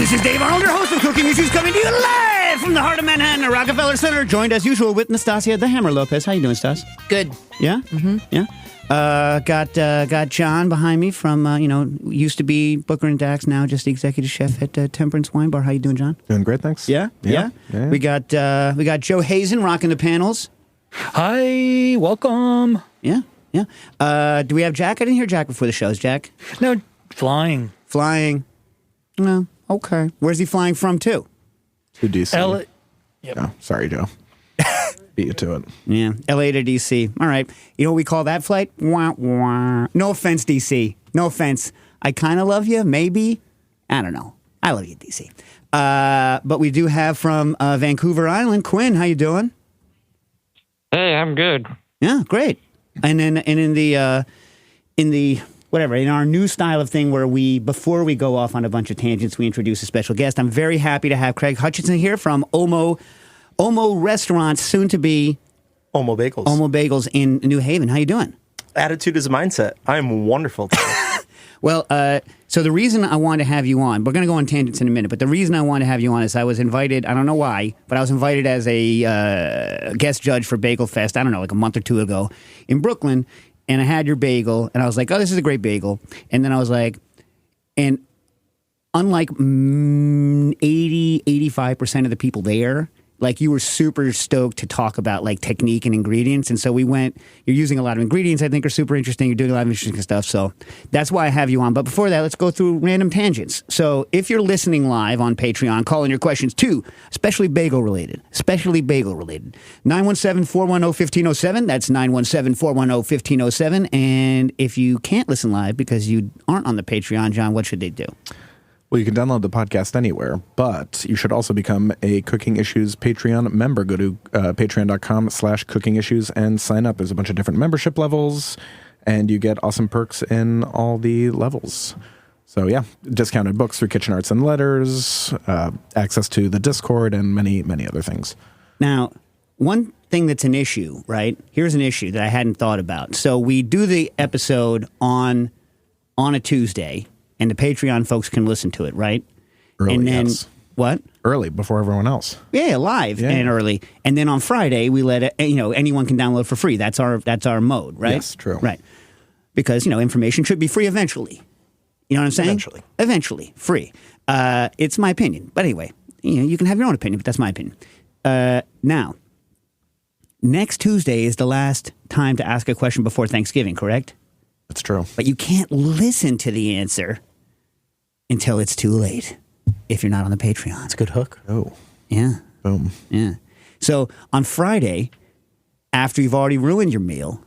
This is Dave Arnold, your host of Cooking Issues, coming to you live from the heart of Manhattan at Rockefeller Center, joined as usual with Nastasia the Hammer Lopez. How you doing, Stas? Good. Yeah? Mm-hmm. Yeah? Got John behind me from, used to be Booker and Dax, now just the executive chef at Temperance Wine Bar. How you doing, John? Doing great, thanks. Yeah? We got Joe Hazen rocking the panels. Hi, welcome. Yeah. Do we have Jack? I didn't hear Jack before the show. Is Jack? No, flying. Flying. No. Okay. Where's he flying from, to? To DC. Yep. Oh, sorry, Joe. Beat you to it. Yeah. LA to DC. All right. You know what we call that flight? Wah, wah. No offense, DC. No offense. I kind of love you, maybe. I don't know. I love you, DC. But we do have from Vancouver Island, Quinn. How you doing? Hey, I'm good. Yeah, great. And then in our new style of thing where before we go off on a bunch of tangents, we introduce a special guest. I'm very happy to have Craig Hutchinson here from Omo Restaurants, soon to be Omo Bagels. Omo Bagels in New Haven. How you doing? Attitude is a mindset. I am wonderful today. Well, so the reason I wanted to have you on, we're going to go on tangents in a minute, but the reason I wanted to have you on is I was invited, I don't know why, but I was invited as a guest judge for Bagel Fest, I don't know, like a month or two ago in Brooklyn, and I had your bagel, and I was like, oh, this is a great bagel. And then I was like, and unlike 80-85% of the people there, like you were super stoked to talk about like technique and ingredients. And so we went, you're using a lot of ingredients I think are super interesting. You're doing a lot of interesting stuff. So that's why I have you on. But before that, let's go through random tangents. So if you're listening live on Patreon, call in your questions too, especially bagel related. 917-410-1507. That's 917-410-1507. And if you can't listen live because you aren't on the Patreon, John, what should they do? Well, you can download the podcast anywhere, but you should also become a Cooking Issues Patreon member. Go to patreon.com/Cooking Issues and sign up. There's a bunch of different membership levels, and you get awesome perks in all the levels. So, yeah, discounted books through Kitchen Arts and Letters, access to the Discord, and many, many other things. Now, one thing that's an issue, right? Here's an issue that I hadn't thought about. So we do the episode on a Tuesday, and the Patreon folks can listen to it, right? Early, and then, yes. What? Early, before everyone else. Yeah, live and early. And then on Friday, we let it, anyone can download for free. That's our mode, right? Yes, true. Right. Because, information should be free eventually. You know what I'm saying? Eventually. Free. It's my opinion. But anyway, you can have your own opinion, but that's my opinion. Now, next Tuesday is the last time to ask a question before Thanksgiving, correct? That's true. But you can't listen to the answer until it's too late if you're not on the Patreon. It's a good hook. Oh. Yeah. Boom. Yeah. So on Friday, after you've already ruined your meal,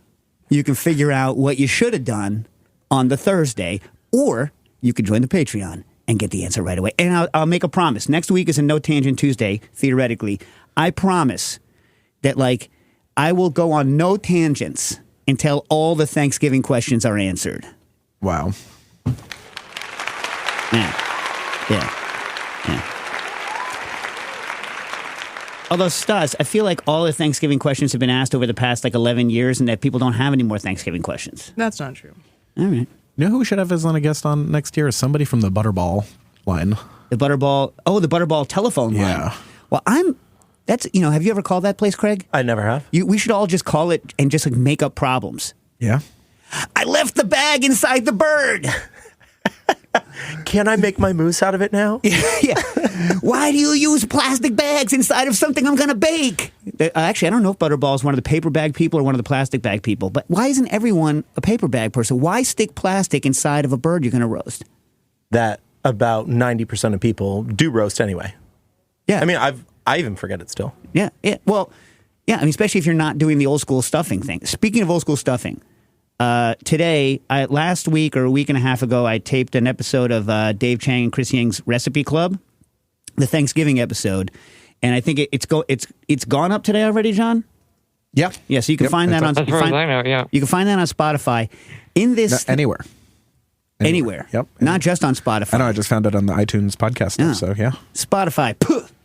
you can figure out what you should have done on the Thursday, or you could join the Patreon and get the answer right away. And I'll make a promise. Next week is a No Tangent Tuesday, theoretically. I promise that, I will go on no tangents until all the Thanksgiving questions are answered. Wow. Yeah. Although, Stas, I feel like all the Thanksgiving questions have been asked over the past 11 years and that people don't have any more Thanksgiving questions. That's not true. All right. You know who we should have as a guest on next year? Is somebody from the Butterball line. The Butterball telephone line. Yeah. Well, have you ever called that place, Craig? I never have. We should all just call it and just make up problems. Yeah. I left the bag inside the bird. Can I make my mousse out of it now? Yeah. Why do you use plastic bags inside of something I'm going to bake? Actually, I don't know if Butterball is one of the paper bag people or one of the plastic bag people, but why isn't everyone a paper bag person? Why stick plastic inside of a bird you're going to roast? That about 90% of people do roast anyway. Yeah. I mean, I even forget it still. Yeah. Well, yeah, especially if you're not doing the old school stuffing thing. Speaking of old school stuffing, today, last week or a week and a half ago, I taped an episode of Dave Chang and Chris Yang's Recipe Club, the Thanksgiving episode, and I think it's gone up today already, John. Yeah. Yeah. So you can find that on. As far as I know, yeah. You can find that on Spotify. In this Anywhere. Yep. Not just on Spotify. I know. I just found it on the iTunes podcast stuff. So yeah. Spotify.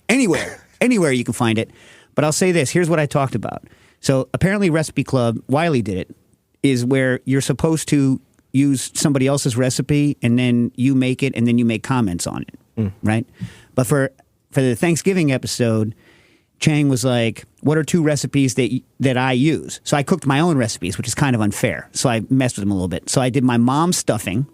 Anywhere. Anywhere you can find it. But I'll say this. Here's what I talked about. So apparently Recipe Club, Wiley did it, is where you're supposed to use somebody else's recipe and then you make it and then you make comments on it. right? But for the Thanksgiving episode, Chang was like, what are 2 recipes that I use? So I cooked my own recipes, which is kind of unfair. So I messed with them a little bit. So I did my mom's stuffing,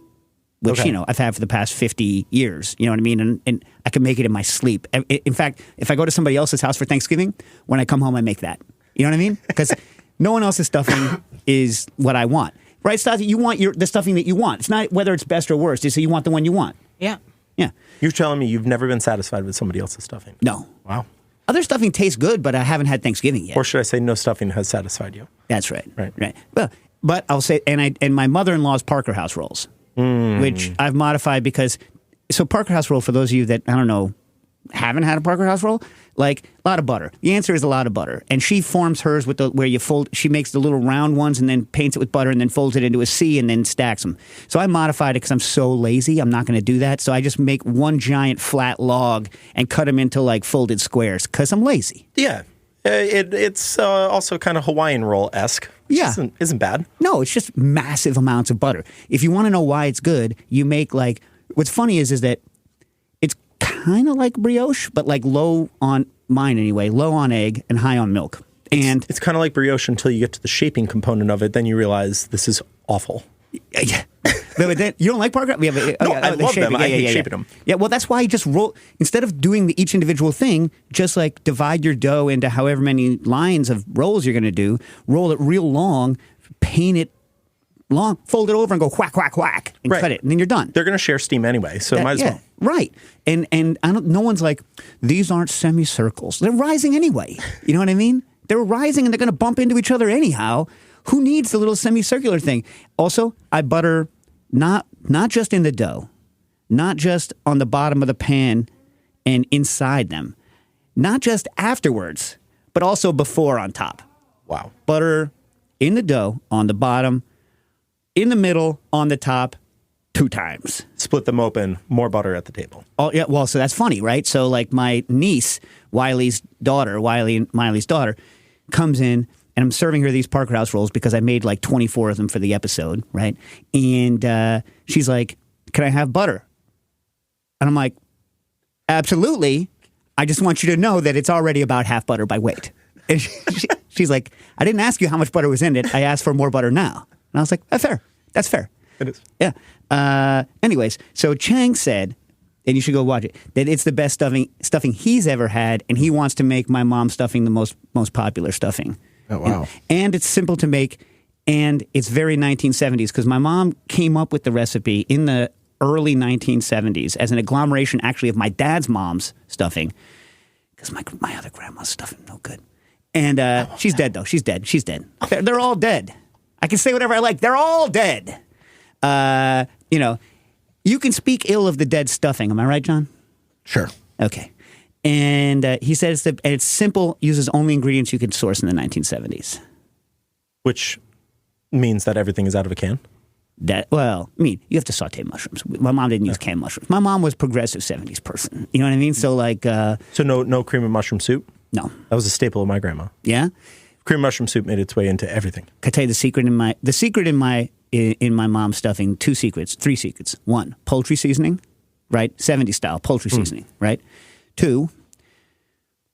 which, Okay. I've had for the past 50 years. You know what I mean? And I can make it in my sleep. In fact, if I go to somebody else's house for Thanksgiving, when I come home, I make that. You know what I mean? Because no one else's stuffing is what I want. Right, Stasi? You want the stuffing that you want. It's not whether it's best or worst. It's that you want the one you want. Yeah. Yeah. You're telling me you've never been satisfied with somebody else's stuffing? No. Wow. Other stuffing tastes good, but I haven't had Thanksgiving yet. Or should I say no stuffing has satisfied you? That's right. Right. Well, but I'll say, and my mother-in-law's Parker House rolls, which I've modified because, so Parker House roll, for those of you that, I don't know, haven't had a Parker House roll, like a lot of butter. The answer is a lot of butter. And she forms hers with where you fold, she makes the little round ones and then paints it with butter and then folds it into a C and then stacks them. So I modified it because I'm so lazy. I'm not going to do that. So I just make one giant flat log and cut them into like folded squares because I'm lazy. Yeah. It's also kind of Hawaiian roll-esque. Which Yeah. isn't bad. No, it's just massive amounts of butter. If you want to know why it's good, you make like, what's funny is that it's kind of like brioche, but like low on, mine anyway, low on egg and high on milk. And It's kind of like brioche until you get to the shaping component of it. Then you realize this is awful. yeah. But then, you don't like Parker? Yeah, I love them. I hate shaping them. Yeah, well, that's why you just roll, instead of doing each individual thing, just like divide your dough into however many lines of rolls you're going to do, roll it real long, paint it long, fold it over and go whack, whack, whack, and Right. cut it, and then you're done. They're going to share steam anyway, so might as well. Right. And I don't, no one's like, these aren't semicircles. They're rising anyway. You know what I mean? They're rising and they're going to bump into each other anyhow. Who needs the little semicircular thing? Also, I butter not just in the dough, not just on the bottom of the pan and inside them, not just afterwards, but also before on top. Wow. Butter in the dough, on the bottom, in the middle, on the top, 2 times. Split them open, more butter at the table. Oh yeah, well, so that's funny, right? So like my niece, Wiley's daughter, comes in, and I'm serving her these Parker House rolls because I made like 24 of them for the episode, right? And she's like, "Can I have butter?" And I'm like, "Absolutely. I just want you to know that it's already about half butter by weight." And she's like, "I didn't ask you how much butter was in it. I asked for more butter now." And I was like, "That's fair. That's fair." It is. Yeah. Anyways, so Chang said, and you should go watch it, that it's the best stuffing he's ever had, and he wants to make my mom's stuffing the most popular stuffing. Oh, wow. And it's simple to make, and it's very 1970s, because my mom came up with the recipe in the early 1970s as an agglomeration, actually, of my dad's mom's stuffing, because my other grandma's stuffing no good. And she's dead, though. She's dead. They're all dead. I can say whatever I like. They're all dead. You can speak ill of the dead stuffing. Am I right, John? Sure. Okay. And he says that it's simple, uses only ingredients you could source in the 1970s. Which means that everything is out of a can. You have to saute mushrooms. My mom didn't use canned mushrooms. My mom was progressive 70s person. You know what I mean? So like... So no cream and mushroom soup? No. That was a staple of my grandma. Yeah? Cream and mushroom soup made its way into everything. Can I tell you the secret in my mom's stuffing? 3 secrets. 1, poultry seasoning, right? 70s style poultry seasoning, right? 2,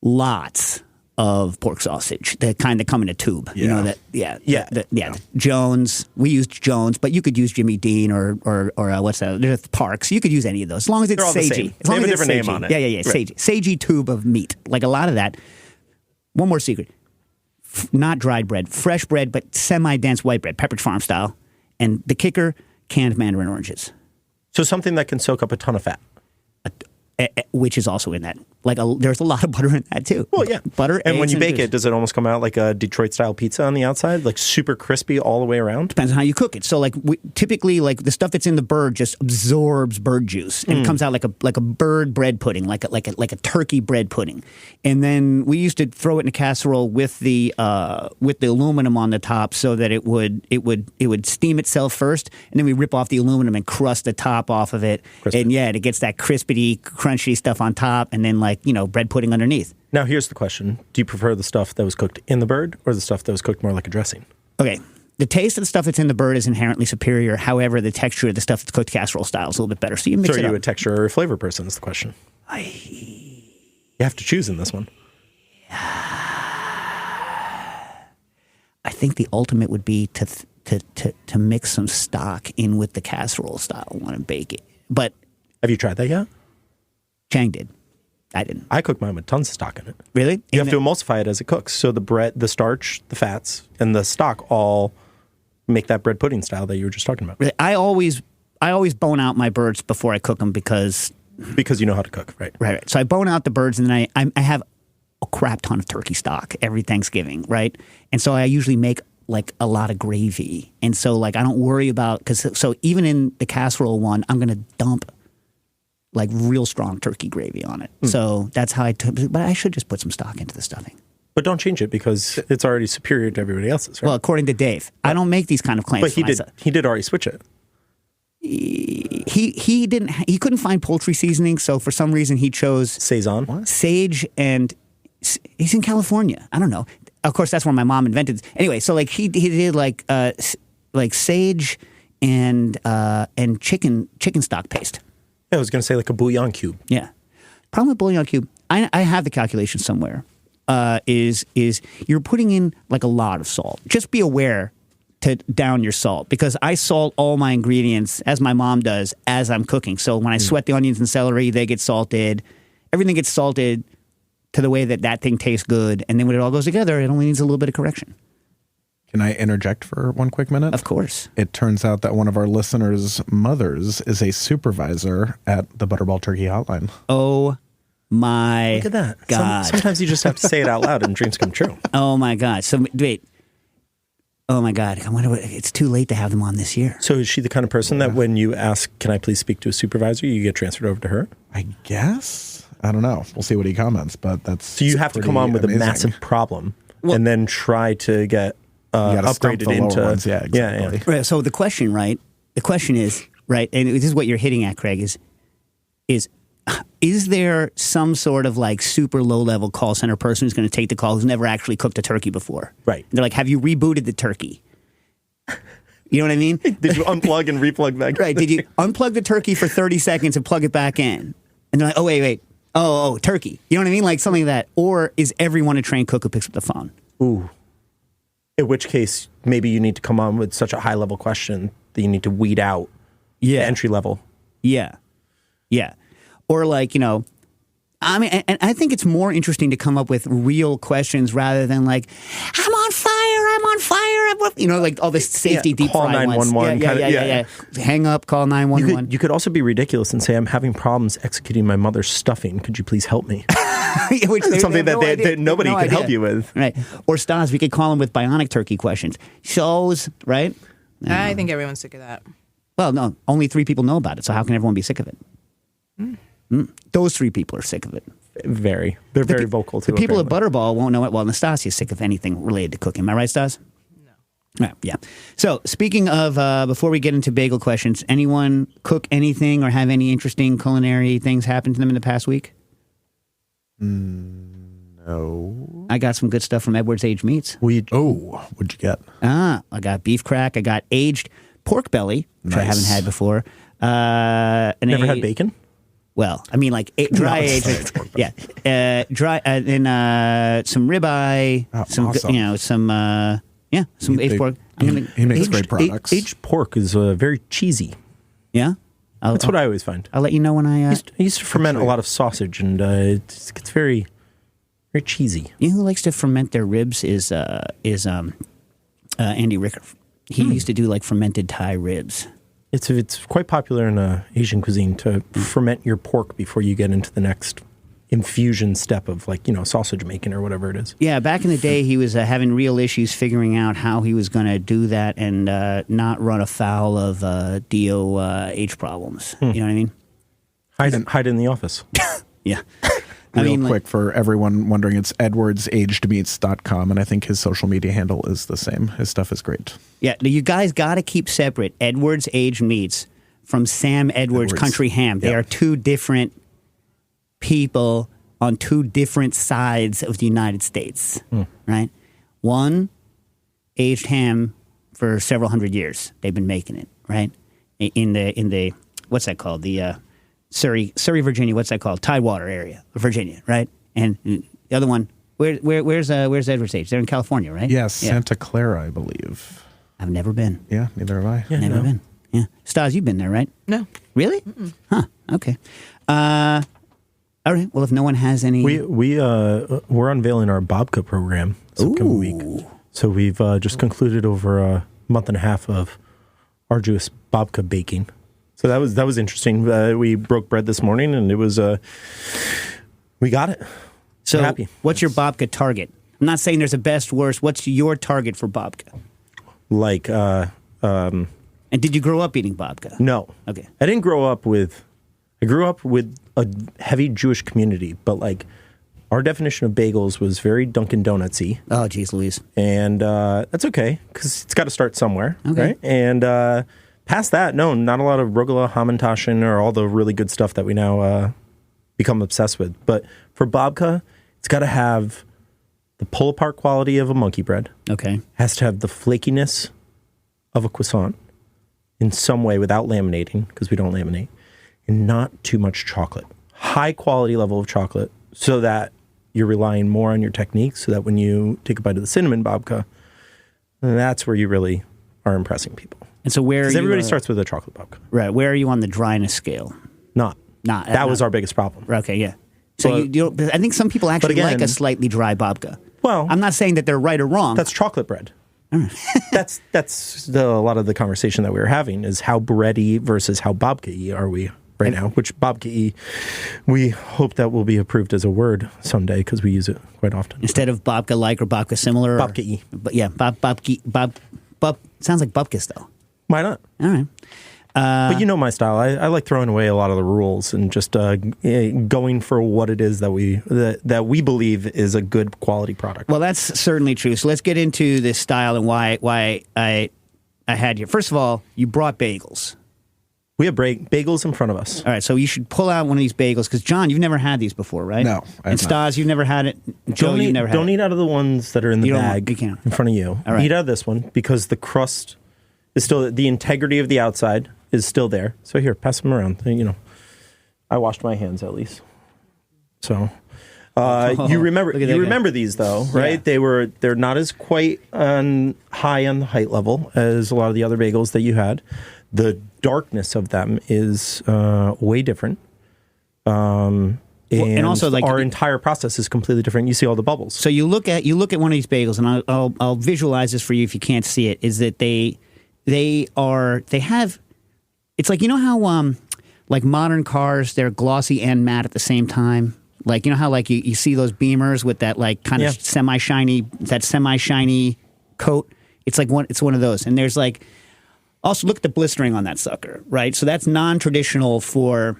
lots of pork sausage, the kind that come in a tube. You know that, the Jones. We used Jones, but you could use Jimmy Dean or what's that? There's Parks. You could use any of those as long as it's They're all the sagey. same. As long They have as a it's different name sagey. on it. Yeah, Right. sagey tube of meat, like a lot of that. One more secret. Not dried bread, fresh bread, but semi-dense white bread, Pepperidge Farm style. And the kicker, canned mandarin oranges. So something that can soak up a ton of fat. Which is also in that. There's a lot of butter in that too. Well, yeah. Butter, and when eggs, you bake juice. it, does it almost come out like a Detroit-style pizza on the outside? Like super crispy all the way around? Depends on how you cook it. So typically the stuff that's in the bird just absorbs bird juice and it comes out like a bird bread pudding, like a turkey bread pudding. And then we used to throw it in a casserole with the aluminum on the top so that it would steam itself first, and then we rip off the aluminum and crust the top off of it. Crispy. And it gets that crispity, crunchy stuff on top, and then bread pudding underneath. Now here's the question. Do you prefer the stuff that was cooked in the bird or the stuff that was cooked more like a dressing? Okay. the taste of the stuff that's in the bird is inherently superior. However, the texture of the stuff that's cooked casserole style is a little bit better. So you mix So it are up. you a texture or a flavor person is the question. You have to choose in this one. I think the ultimate would be to mix some stock in with the casserole style one and bake it. But Have you tried that yet? Chang did. I didn't. I cook mine with tons of stock in it. Really? You have to emulsify it as it cooks. So the bread, the starch, the fats, and the stock all make that bread pudding style that you were just talking about. I always bone out my birds before I cook them because Because you know how to cook, right? right. So I bone out the birds and then I have a crap ton of turkey stock every Thanksgiving, right? And so I usually make like a lot of gravy, and so like I don't worry about so even in the casserole one, I'm gonna dump like real strong turkey gravy on it. So that's how but I should just put some stock into the stuffing. But don't change it because it's already superior to everybody else's, right? Well, according to Dave, I don't make these kind of claims. But he for did. myself. He did already switch it. He didn't. He couldn't find poultry seasoning, so for some reason he chose Saison. sage and he's in California. I don't know. Of course, that's where my mom invented. Anyway, so like he did like sage and chicken stock paste. Yeah, I was going to say like a bouillon cube. Yeah. Problem with bouillon cube, I have the calculation somewhere. Is you're putting in like a lot of salt. Just be aware to down your salt because I salt all my ingredients as my mom does as I'm cooking. So when I sweat the onions and celery, they get salted. Everything gets salted to the way that thing tastes good. And then when it all goes together, it only needs a little bit of correction. Can I interject for one quick minute? Of course. It turns out that one of our listeners' mothers is a supervisor at the Butterball Turkey Hotline. Oh my Look at that. God. Sometimes you just have to say it out loud and dreams come true. Oh my God. So wait. Oh my God. I wonder it's too late to have them on this year. So is she the kind of person that when you ask, can I please speak to a supervisor, you get transferred over to her? I guess. I don't know. We'll see what he comments, but that's So you have to come on with amazing. a massive problem and then try to get gotta stump upgraded the lower into ones. Yeah, exactly. Right. So the question, right? The question is, right, and this is what you're hitting at, Craig, is there some sort of like super low level call center person who's going to take the call who's never actually cooked a turkey before? Right. And they're like, have you rebooted the turkey? You know what I mean? Did you unplug and replug back? Right. Did you unplug the turkey for 30 seconds and plug it back in? And they're like, oh, wait. Oh, turkey. You know what I mean? Like something like that. Or is everyone a trained cook who picks up the phone? Ooh. In which case, maybe you need to come on with such a high level question that you need to weed out the entry level. Yeah. Yeah. Or like, you know, I mean, and I think it's more interesting to come up with real questions rather than like, I'm on fire, you know, like all this safety deep call fry 911 ones. Yeah. Hang up, call 911. You could also be ridiculous and say, I'm having problems executing my mother's stuffing. Could you please help me? Which they Something have that nobody no could help idea. you with. Right. Or Stas, we could call him with bionic turkey questions. Shows, right? I think everyone's sick of that. Well, no, only 3 people know about it. So how can everyone be sick of it? Those 3 people are sick of it. They're very vocal too. The people apparently. at Butterball won't know it. Well, Nastasia's sick of anything related to cooking. Am I right, Stas? No. Right, yeah. So, speaking of, before we get into bagel questions, anyone cook anything or have any interesting culinary things happen to them in the past week? No. I got some good stuff from Edwards Aged Meats. What'd you get? I got beef crack. I got aged pork belly, which I haven't had before. Never had bacon? Well, I mean, like dry aged, yeah, dry, and some ribeye, some awesome. some aged pork. He makes great products. Aged pork is very cheesy. Yeah, That's what I always find. I'll let you know when I. I used to ferment a lot of sausage, and it gets very, very cheesy. You know who likes to ferment their ribs is Andy Ricker. He used to do like fermented Thai ribs. It's quite popular in Asian cuisine to ferment your pork before you get into the next infusion step of sausage making or whatever it is. Yeah, back in the day, he was having real issues figuring out how he was going to do that and not run afoul of DOH problems. You know what I mean? Hide in the office. Yeah. Real quick for everyone wondering, it's edwardsagedmeats.com, and I think his social media handle is the same. His stuff is great. Yeah, you guys got to keep separate Edwards Aged Meats from Sam Edwards Country Ham. They are 2 different people on 2 different sides of the United States, right? One, aged ham for several hundred years. They've been making it, right? In the what's that called? The Surrey, Virginia. What's that called? Tidewater area, Virginia, right? And the other one, where's Edwards Age? They're in California, right? Yes, Santa Clara, I believe. I've never been. Yeah, neither have I. Yeah, Never been. Yeah, Stas, you've been there, right? No. Really? Huh. Okay. All right. Well, if no one has any, We're unveiling our babka program this upcoming week. So we've just concluded over a month and a half of arduous babka baking. So that was interesting. We broke bread this morning, and it was we got it. so We're happy. what's your babka target? I'm not saying there's a best, worst. What's your target for babka? Like And did you grow up eating babka? no, Okay. I didn't grow up with. I grew up with a heavy Jewish community, but like our definition of bagels was very Dunkin' Donutsy. Oh, geez, Louise. And that's okay because it's got to start somewhere, Okay. right? And past that, no, not a lot of rugula, hamantashen, or all the really good stuff that we now become obsessed with. But for babka, it's got to have the pull-apart quality of a monkey bread. Okay. Has to have the flakiness of a croissant in some way without laminating, because we don't laminate, and not too much chocolate. High quality level of chocolate so that you're relying more on your technique, so that when you take a bite of the cinnamon babka, that's where you really are impressing people. And so where are Because you, everybody starts with a chocolate babka. right? Where are you on the dryness scale? Not. That was our biggest problem. Okay, yeah. So But- you don't, I think some people actually again- like a slightly dry babka. Well, I'm not saying that they're right or wrong. that's chocolate bread. that's a lot of the conversation that we were having is how bready versus how babka-y are we right now, which babka-y, we hope that will be approved as a word someday because we use it quite often. Instead of babka-like or babka similar. or- Babka-y. But yeah, sounds like babkis though. Why not? All right. But you know my style. I like throwing away a lot of the rules and just going for what it is that we believe is a good quality product. Well, that's certainly true. So let's get into this style and why I had you. First of all, you brought bagels. We have bagels in front of us. All right, so you should pull out one of these bagels because John, you've never had these before, right? No, I have And Stas, you've never had it. Joe, you've never had Don't it. eat out of the ones that are in the You don't- bag you can't. in front of you. All right. Eat out of this one because the crust is still, the integrity of the outside is still there. So here, pass them around. You know, I washed my hands at least. So you remember look at that guy. remember these though, right? Yeah. They're not as quite high on the height level as a lot of the other bagels that you had. The darkness of them is way different. And also, like, our entire process is completely different. You see all the bubbles. So you look at one of these bagels, and I'll visualize this for you if you can't see it. Is that they have, it's like, you know how like modern cars, they're glossy and matte at the same time. Like, you know how like you see those Beamers with that like kind of semi shiny coat. It's like it's one of those, and there's like also look at the blistering on that sucker, right? So that's non-traditional for.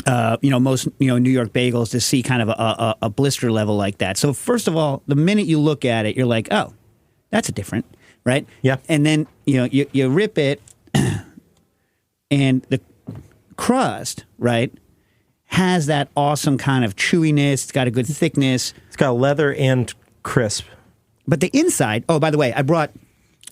Most New York bagels to see kind of a blister level like that. So first of all, the minute you look at it, you're like, oh, that's a different, right? Yeah. And then you rip it, and the crust, right, has that awesome kind of chewiness. It's got a good thickness. It's got leather and crisp. But the inside. Oh, by the way, I brought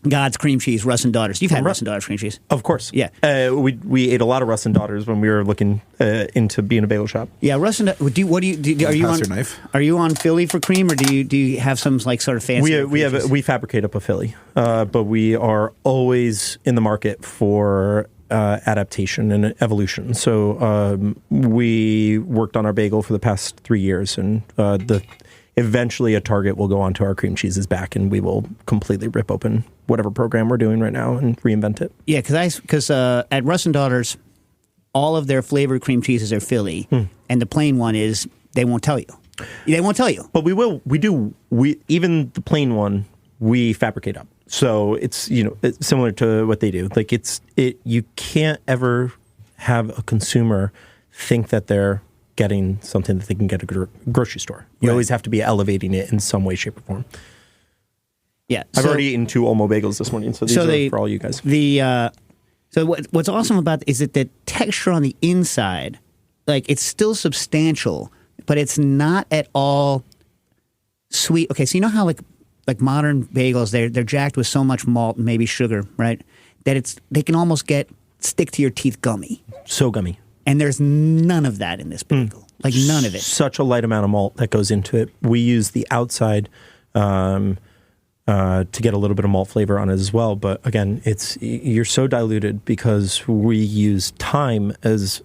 God's cream cheese, Russ and Daughters. You've had Russ and Daughters cream cheese. Of course. Yeah. We ate a lot of Russ and Daughters when we were looking into being a bagel shop. Yeah, Russ and are you Pass on? your knife. Are you on Philly for cream, or do you have some like sort of fancy? We fabricate up a Philly, but we are always in the market for adaptation and evolution. So we worked on our bagel for the past 3 years, and eventually a target will go onto our cream cheeses back, and we will completely rip open whatever program we're doing right now and reinvent it. Yeah, because at Russ and Daughters, all of their flavored cream cheeses are Philly, and the plain one is they won't tell you. They won't tell you. But we will. Even the plain one we fabricate up. So it's it's similar to what they do. Like you can't ever have a consumer think that they're getting something that they can get at a grocery store. You always have to be elevating it in some way, shape, or form. Yeah, I've already eaten 2 Olmo bagels this morning, so these are for all you guys. So what's awesome about it is that the texture on the inside, like it's still substantial, but it's not at all sweet. Okay, so you know how like like modern bagels, they're jacked with so much malt and maybe sugar, right? That they can almost stick to your teeth gummy. So gummy. And there's none of that in this bagel. Like none of it. Such a light amount of malt that goes into it. We use the outside to get a little bit of malt flavor on it as well. But again, you're so diluted because we use thyme as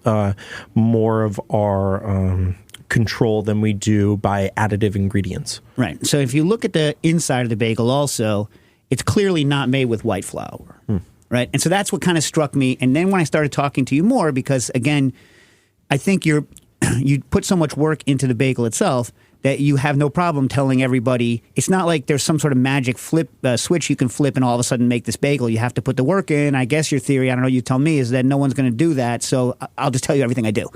more of our control than we do by additive ingredients. Right. So if you look at the inside of the bagel also, it's clearly not made with white flour. Right. And so that's what kind of struck me. And then when I started talking to you more, because again, I think you put so much work into the bagel itself that you have no problem telling everybody. It's not like there's some sort of magic switch you can flip and all of a sudden make this bagel. You have to put the work in. I guess your theory, I don't know, you tell me, is that no one's going to do that. So I'll just tell you everything I do.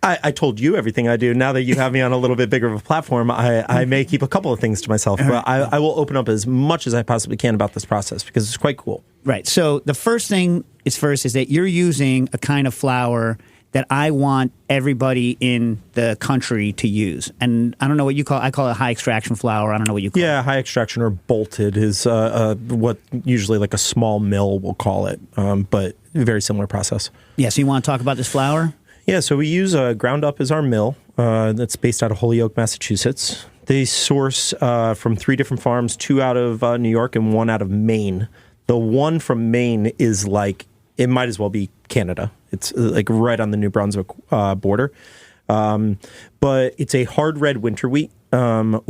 I told you everything I do. Now that you have me on a little bit bigger of a platform, I may keep a couple of things to myself. But I will open up as much as I possibly can about this process because it's quite cool. Right. So the first thing is that you're using a kind of flour that I want everybody in the country to use. And I don't know what you call it. I call it high extraction flour. I don't know what you call it. Yeah, high extraction or bolted is what usually like a small mill will call it, but very similar process. Yeah, so you want to talk about this flour? Yeah, so we use Ground Up as our mill that's based out of Holyoke, Massachusetts. They source from 3 different farms, 2 out of New York and 1 out of Maine. The one from Maine is like, it might as well be Canada. It's like right on the New Brunswick border. But it's a hard red winter wheat. We're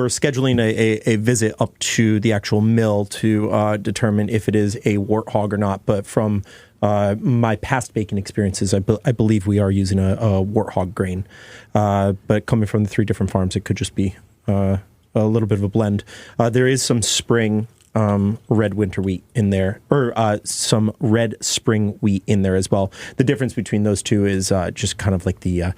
scheduling a visit up to the actual mill to determine if it is a warthog or not. But from my past baking experiences, I believe we are using a warthog grain. But coming from the 3 different farms, it could just be a little bit of a blend. There is some spring red winter wheat in there, or some red spring wheat in there as well. The difference between those two is just kind of like the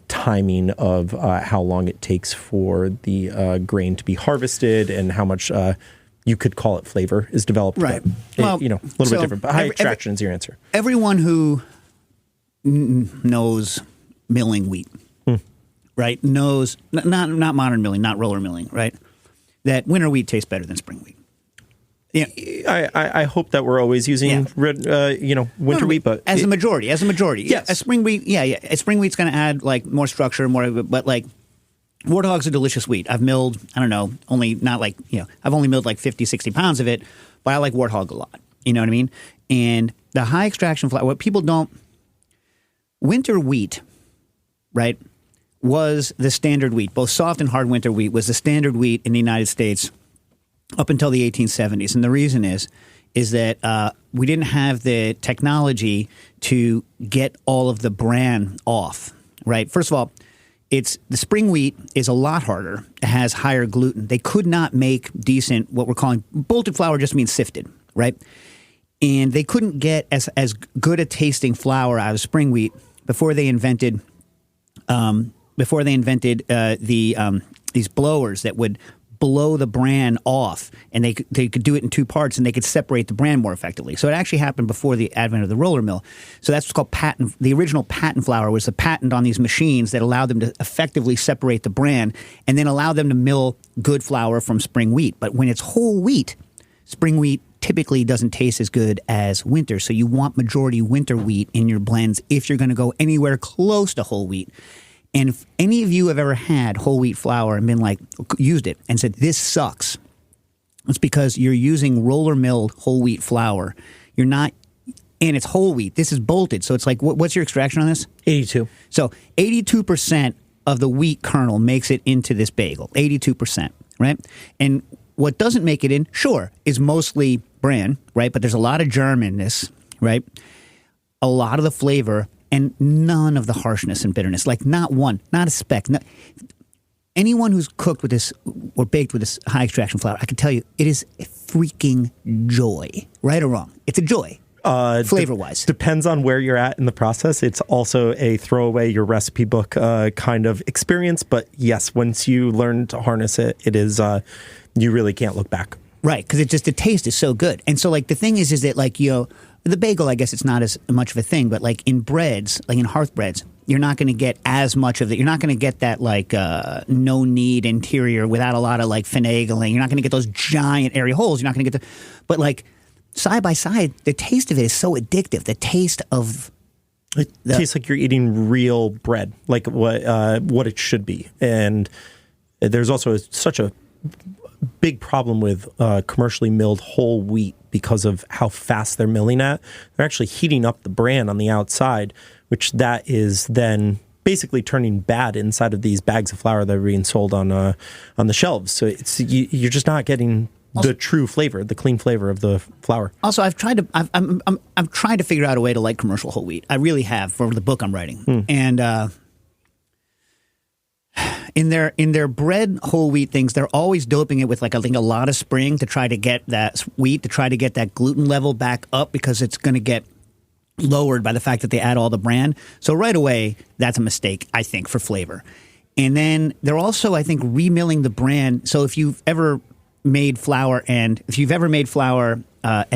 timing of how long it takes for the grain to be harvested and how much you could call it flavor is developed. Right. Well, a little bit different. But high extraction is your answer. Everyone who knows milling wheat, right, knows, not modern milling, not roller milling, right, that winter wheat tastes better than spring wheat. Yeah, I hope that we're always using red, winter wheat, but as a majority. Yes. A spring wheat, a spring wheat's going to add like more structure, but like warthog's a delicious wheat. I've milled, I don't know, I've only milled like 50, 60 pounds of it, but I like warthog a lot. You know what I mean? And the high extraction flour, what people don't, winter wheat, right, was the standard wheat. Both soft and hard winter wheat was the standard wheat in the United States up until the 1870s. And the reason is that we didn't have the technology to get all of the bran off, right? First of all, the spring wheat is a lot harder. It has higher gluten. They could not make decent, what we're calling, bolted flour just means sifted, right? And they couldn't get as good a tasting flour out of spring wheat before they invented these blowers that would blow the bran off, and they could do it in 2 parts, and they could separate the bran more effectively. So it actually happened before the advent of the roller mill. So that's what's called patent. The original patent flour was the patent on these machines that allowed them to effectively separate the bran and then allow them to mill good flour from spring wheat. But when it's whole wheat, spring wheat typically doesn't taste as good as winter. So you want majority winter wheat in your blends if you're going to go anywhere close to whole wheat. And if any of you have ever had whole wheat flour and used it and said, this sucks, it's because you're using roller milled whole wheat flour. You're not, and it's whole wheat. This is bolted. So it's like, what's your extraction on this? 82. So 82% of the wheat kernel makes it into this bagel. 82%, right? And what doesn't make it in, sure, is mostly bran, right? But there's a lot of germ in this, right? A lot of the flavor and none of the harshness and bitterness, like not one, not a speck. Anyone who's cooked with this or baked with this high extraction flour, I can tell you, it is a freaking joy, right or wrong. It's a joy, flavor-wise. Depends on where you're at in the process. It's also a throw away your recipe book kind of experience. But yes, once you learn to harness it, it is, you really can't look back. Right, because the taste is so good. And so like the thing is that like, the bagel, I guess it's not as much of a thing, but like in breads, like in hearth breads, you're not going to get as much of it. You're not going to get that like no knead interior without a lot of like finagling. You're not going to get those giant airy holes. You're not going to get but like side by side, the taste of it is so addictive. The taste of it tastes like you're eating real bread, like what it should be. And there's also such a big problem with commercially milled whole wheat because of how fast they're milling at. They're actually heating up the bran on the outside, which that is then basically turning bad inside of these bags of flour that are being sold on the shelves. So you're just not getting the true flavor, the clean flavor of the flour. Also, I'm trying to figure out a way to like commercial whole wheat. I really have for the book I'm writing, and in their bread whole wheat things, they're always doping it with like I think a lot of spring to try to get that wheat, to try to get that gluten level back up because it's going to get lowered by the fact that they add all the bran. So right away, that's a mistake, I think, for flavor. And then they're also, I think, remilling the bran. So if you've ever made flour and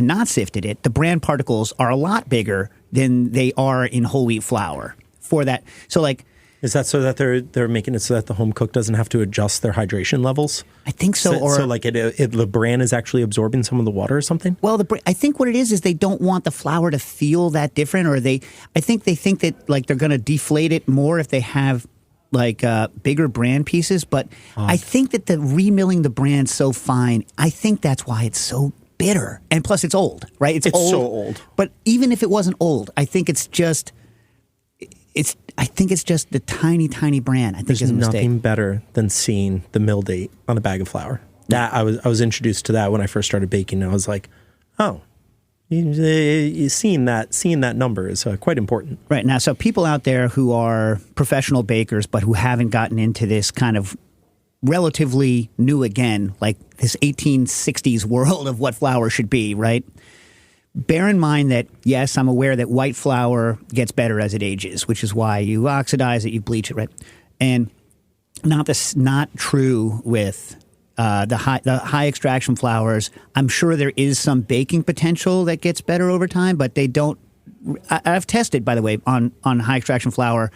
not sifted it, the bran particles are a lot bigger than they are in whole wheat flour for that. So like, is that so that they're making it so that the home cook doesn't have to adjust their hydration levels? I think so. So like the bran is actually absorbing some of the water or something? Well, I think what it is they don't want the flour to feel that different, or I think they think that like they're going to deflate it more if they have like bigger bran pieces. But I think that the remilling the bran so fine, I think that's why it's so bitter. And plus it's old, right? It's old. So old. But even if it wasn't old, I think it's just the tiny, tiny bran. I think There's is a mistake. nothing better than seeing the mill date on a bag of flour. That I was introduced to that when I first started baking, and I was like, oh, seeing that number is quite important. Right now, so people out there who are professional bakers but who haven't gotten into this kind of relatively new again, like this 1860s world of what flour should be, right? Bear in mind that, yes, I'm aware that white flour gets better as it ages, which is why you oxidize it, you bleach it, right? And not true with the high extraction flours. I'm sure there is some baking potential that gets better over time, but they don't. I've tested, by the way, on high extraction flour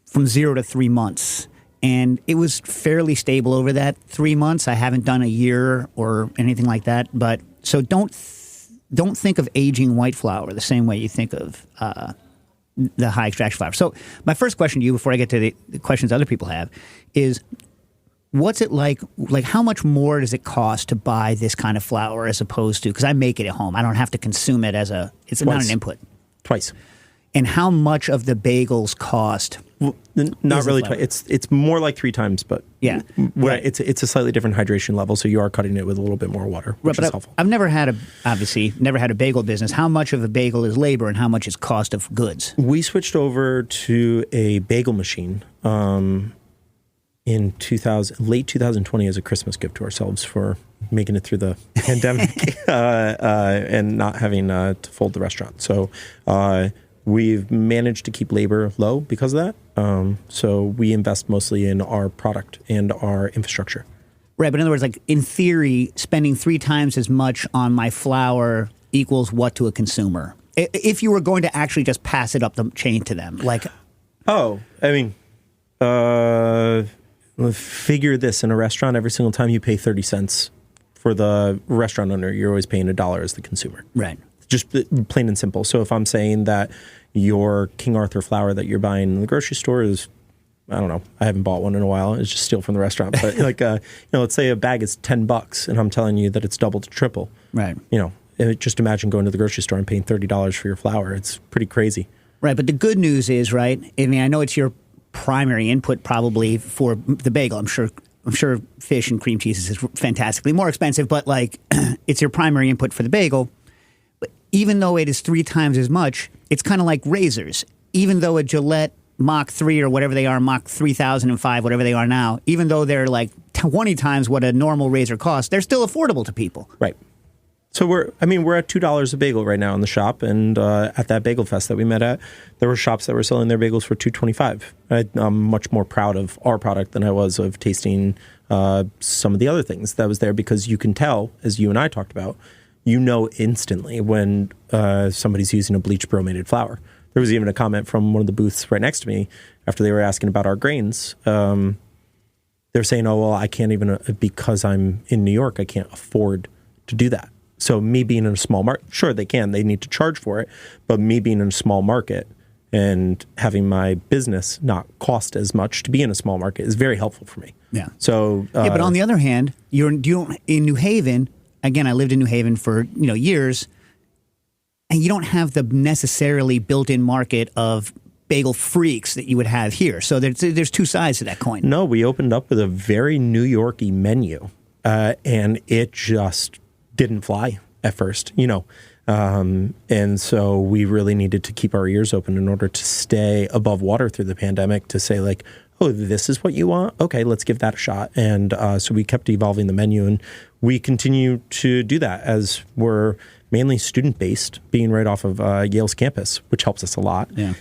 from 0 to 3 months, and it was fairly stable over that 3 months. I haven't done a year or anything like that, but so don't think of aging white flour the same way you think of the high extraction flour. So my first question to you, before I get to the questions other people have, is what's it like? Like, how much more does it cost to buy this kind of flour as opposed to, because I make it at home. I don't have to consume it it's not an input. Twice. And how much of the bagels cost? Well, not really twice. It's more like 3 times, but yeah, right. It's a slightly different hydration level, so you are cutting it with a little bit more water, which is helpful. I've never had a bagel business. How much of a bagel is labor and how much is cost of goods? We switched over to a bagel machine in late 2020 as a Christmas gift to ourselves for making it through the pandemic and not having to fold the restaurant. So we've managed to keep labor low because of that. So we invest mostly in our product and our infrastructure. Right, but in other words, like in theory, spending 3 times as much on my flour equals what to a consumer? If you were going to actually just pass it up the chain to them, like, figure this: in a restaurant, every single time you pay 30 cents for the restaurant owner, you're always paying $1 as the consumer. Right. Just plain and simple. So if I'm saying that your King Arthur flour that you're buying in the grocery store is, I don't know, I haven't bought one in a while. It's just steal from the restaurant. But like, let's say a bag is $10 and I'm telling you that it's double to triple. Right. Just imagine going to the grocery store and paying $30 for your flour. It's pretty crazy. Right. But the good news is, right, I mean, I know it's your primary input probably for the bagel. I'm sure fish and cream cheese is fantastically more expensive, but like it's your primary input for the bagel. But even though it is 3 times as much, it's kind of like razors. Even though a Gillette Mach 3 or whatever they are, Mach 3005, whatever they are now, even though they're like 20 times what a normal razor costs, they're still affordable to people. Right. So we're at $2 a bagel right now in the shop, and at that bagel fest that we met at, there were shops that were selling their bagels for $2.25. I'm much more proud of our product than I was of tasting some of the other things that was there, because you can tell, as you and I talked about, instantly when somebody's using a bleach bromated flour. There was even a comment from one of the booths right next to me after they were asking about our grains. They're saying, oh, well, I can't even, because I'm in New York, I can't afford to do that. So me being in a small market, sure, they need to charge for it, but me being in a small market and having my business not cost as much to be in a small market is very helpful for me. Yeah. So yeah, but on the other hand, you're in New Haven. Again, I lived in New Haven for years, and you don't have the necessarily built-in market of bagel freaks that you would have here. So there's two sides to that coin. No, we opened up with a very New York-y menu, and it just didn't fly at first, and so we really needed to keep our ears open in order to stay above water through the pandemic, to say like, oh, this is what you want? Okay, let's give that a shot. And so we kept evolving the menu, and we continue to do that as we're mainly student-based, being right off of Yale's campus, which helps us a lot. Yeah.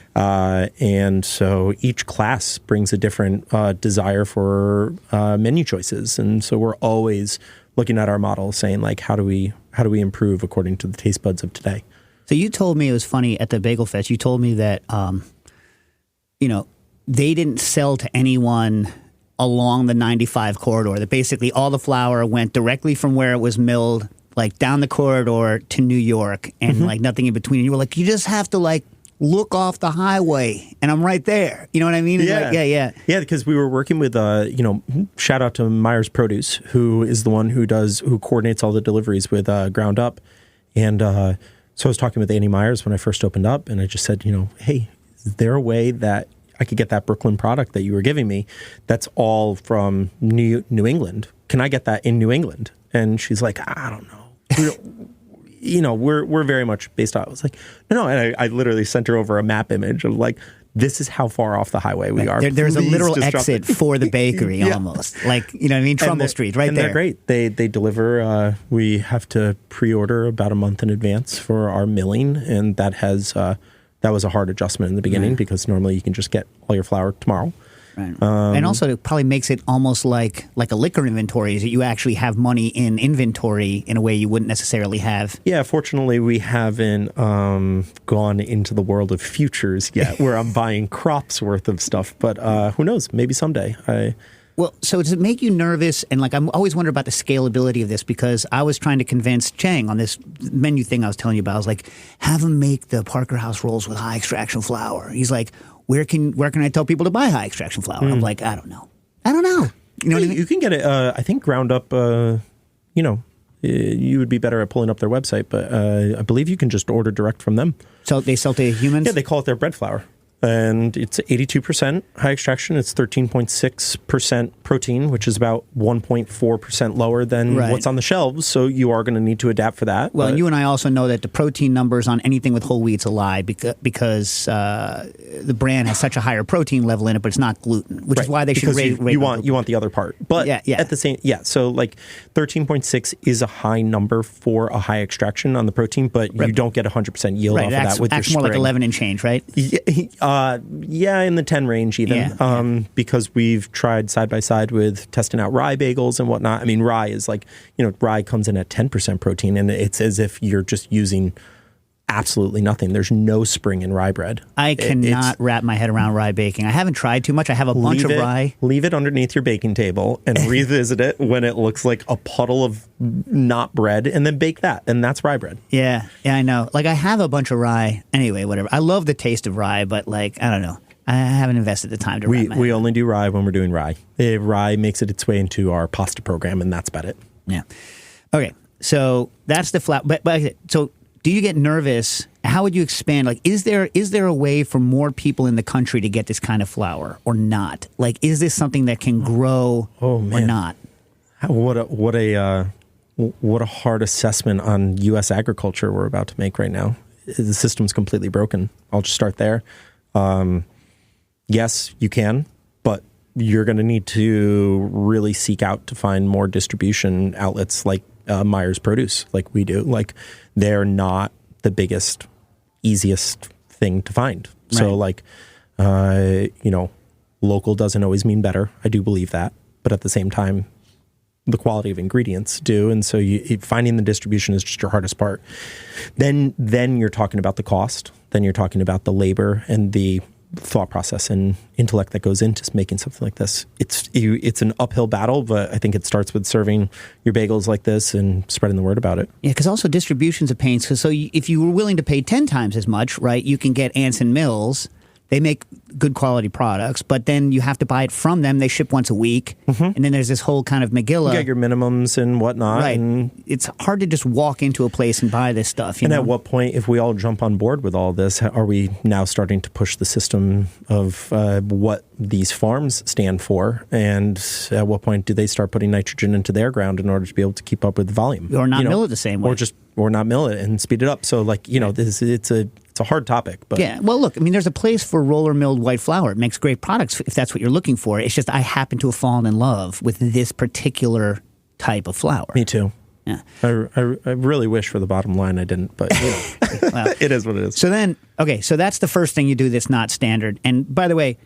And so each class brings a different desire for menu choices. And so we're always looking at our model saying, like, how do we improve according to the taste buds of today? So you told me, it was funny, at the Bagel Fest, you told me that, they didn't sell to anyone along the 95 corridor, that basically all the flour went directly from where it was milled, like down the corridor to New York, and like nothing in between. And you were like, you just have to like look off the highway and I'm right there. You know what I mean? Yeah. Like, yeah. Yeah, because we were working with, shout out to Myers Produce, who is the one who coordinates all the deliveries with Ground Up. And so I was talking with Andy Myers when I first opened up, and I just said, hey, is there a way that I could get that Brooklyn product that you were giving me that's all from New England? Can I get that in New England? And she's like, I don't know. We're very much based on. I was like, no. And I literally sent her over a map image of like, this is how far off the highway we are. There's a Please literal just exit for the bakery almost. Like, you know what I mean? Trumbull Street, right and there. They're great. They deliver. We have to pre-order about a month in advance for our milling, and that was a hard adjustment in the beginning because normally you can just get all your flour tomorrow. Right. And also, it probably makes it almost like a liquor inventory, is that you actually have money in inventory in a way you wouldn't necessarily have. Yeah, fortunately, we haven't gone into the world of futures yet, where I'm buying crops worth of stuff. But who knows? Maybe someday. Well, so does it make you nervous? And like, I'm always wondering about the scalability of this, because I was trying to convince Chang on this menu thing I was telling you about. I was like, have him make the Parker House rolls with high extraction flour. He's like, where can I tell people to buy high extraction flour? I'm like, I don't know. You know what I mean? You can get it. I think Ground Up. You would be better at pulling up their website, but I believe you can just order direct from them. So they sell to humans? Yeah, they call it their bread flour. And it's 82% high extraction. It's 13.6% protein, which is about 1.4% lower than what's on the shelves. So you are going to need to adapt for that. Well, and you and I also know that the protein numbers on anything with whole wheat's a lie, because the brand has such a higher protein level in it, but it's not gluten, which is why they should rate you want the other part. But at the same, so like 13.6 is a high number for a high extraction on the protein, but you don't get 100% yield off of that with your more like 11 and change, right? In the 10 range even, because we've tried side by side with testing out rye bagels and whatnot. I mean, rye is like, rye comes in at 10% protein, and it's as if you're just using absolutely nothing. There's no spring in rye bread. I cannot wrap my head around rye baking. I haven't tried too much. I have a bunch of rye. Leave it underneath your baking table and revisit it when it looks like a puddle of not bread, and then bake that. And that's rye bread. Yeah, I know. Like, I have a bunch of rye. Anyway, whatever. I love the taste of rye, but like, I don't know. I haven't invested the time to wrap my head. We only do rye when we're doing rye. Rye makes its way into our pasta program, and that's about it. Yeah. Okay. So that's the flour. But so do you get nervous? How would you expand? Like, is there a way for more people in the country to get this kind of flour or not? Like, is this something that can grow or not? What a hard assessment on U.S. agriculture we're about to make right now. The system's completely broken. I'll just start there. Yes, you can, but you're going to need to really seek out to find more distribution outlets like Myers Produce, like we do. Like, they're not the biggest, easiest thing to find. Right. So, like, local doesn't always mean better. I do believe that. But at the same time, the quality of ingredients do. And so finding the distribution is just your hardest part. Then you're talking about the cost. then you're talking about the labor and the thought process and intellect that goes into making something like this. It's an uphill battle, but I think it starts with serving your bagels like this and spreading the word about it. Yeah, because also distribution's a pain. If you were willing to pay 10 times as much, right, you can get Anson Mills. They make good quality products, but then you have to buy it from them. They ship once a week, and then there's this whole kind of Megillah. You got your minimums and whatnot. Right. And it's hard to just walk into a place and buy this stuff. at what point, if we all jump on board with all this, are we now starting to push the system of what these farms stand for? And at what point do they start putting nitrogen into their ground in order to be able to keep up with the volume? Or not mill it the same way. Or not mill it and speed it up. So it's a hard topic. But yeah, well, look, I mean, there's a place for roller milled white flour. It makes great products if that's what you're looking for. It's just I happen to have fallen in love with this particular type of flour. Me too. Yeah. I really wish for the bottom line I didn't, but Well, it is what it is. so that's the first thing you do that's not standard. And by the way,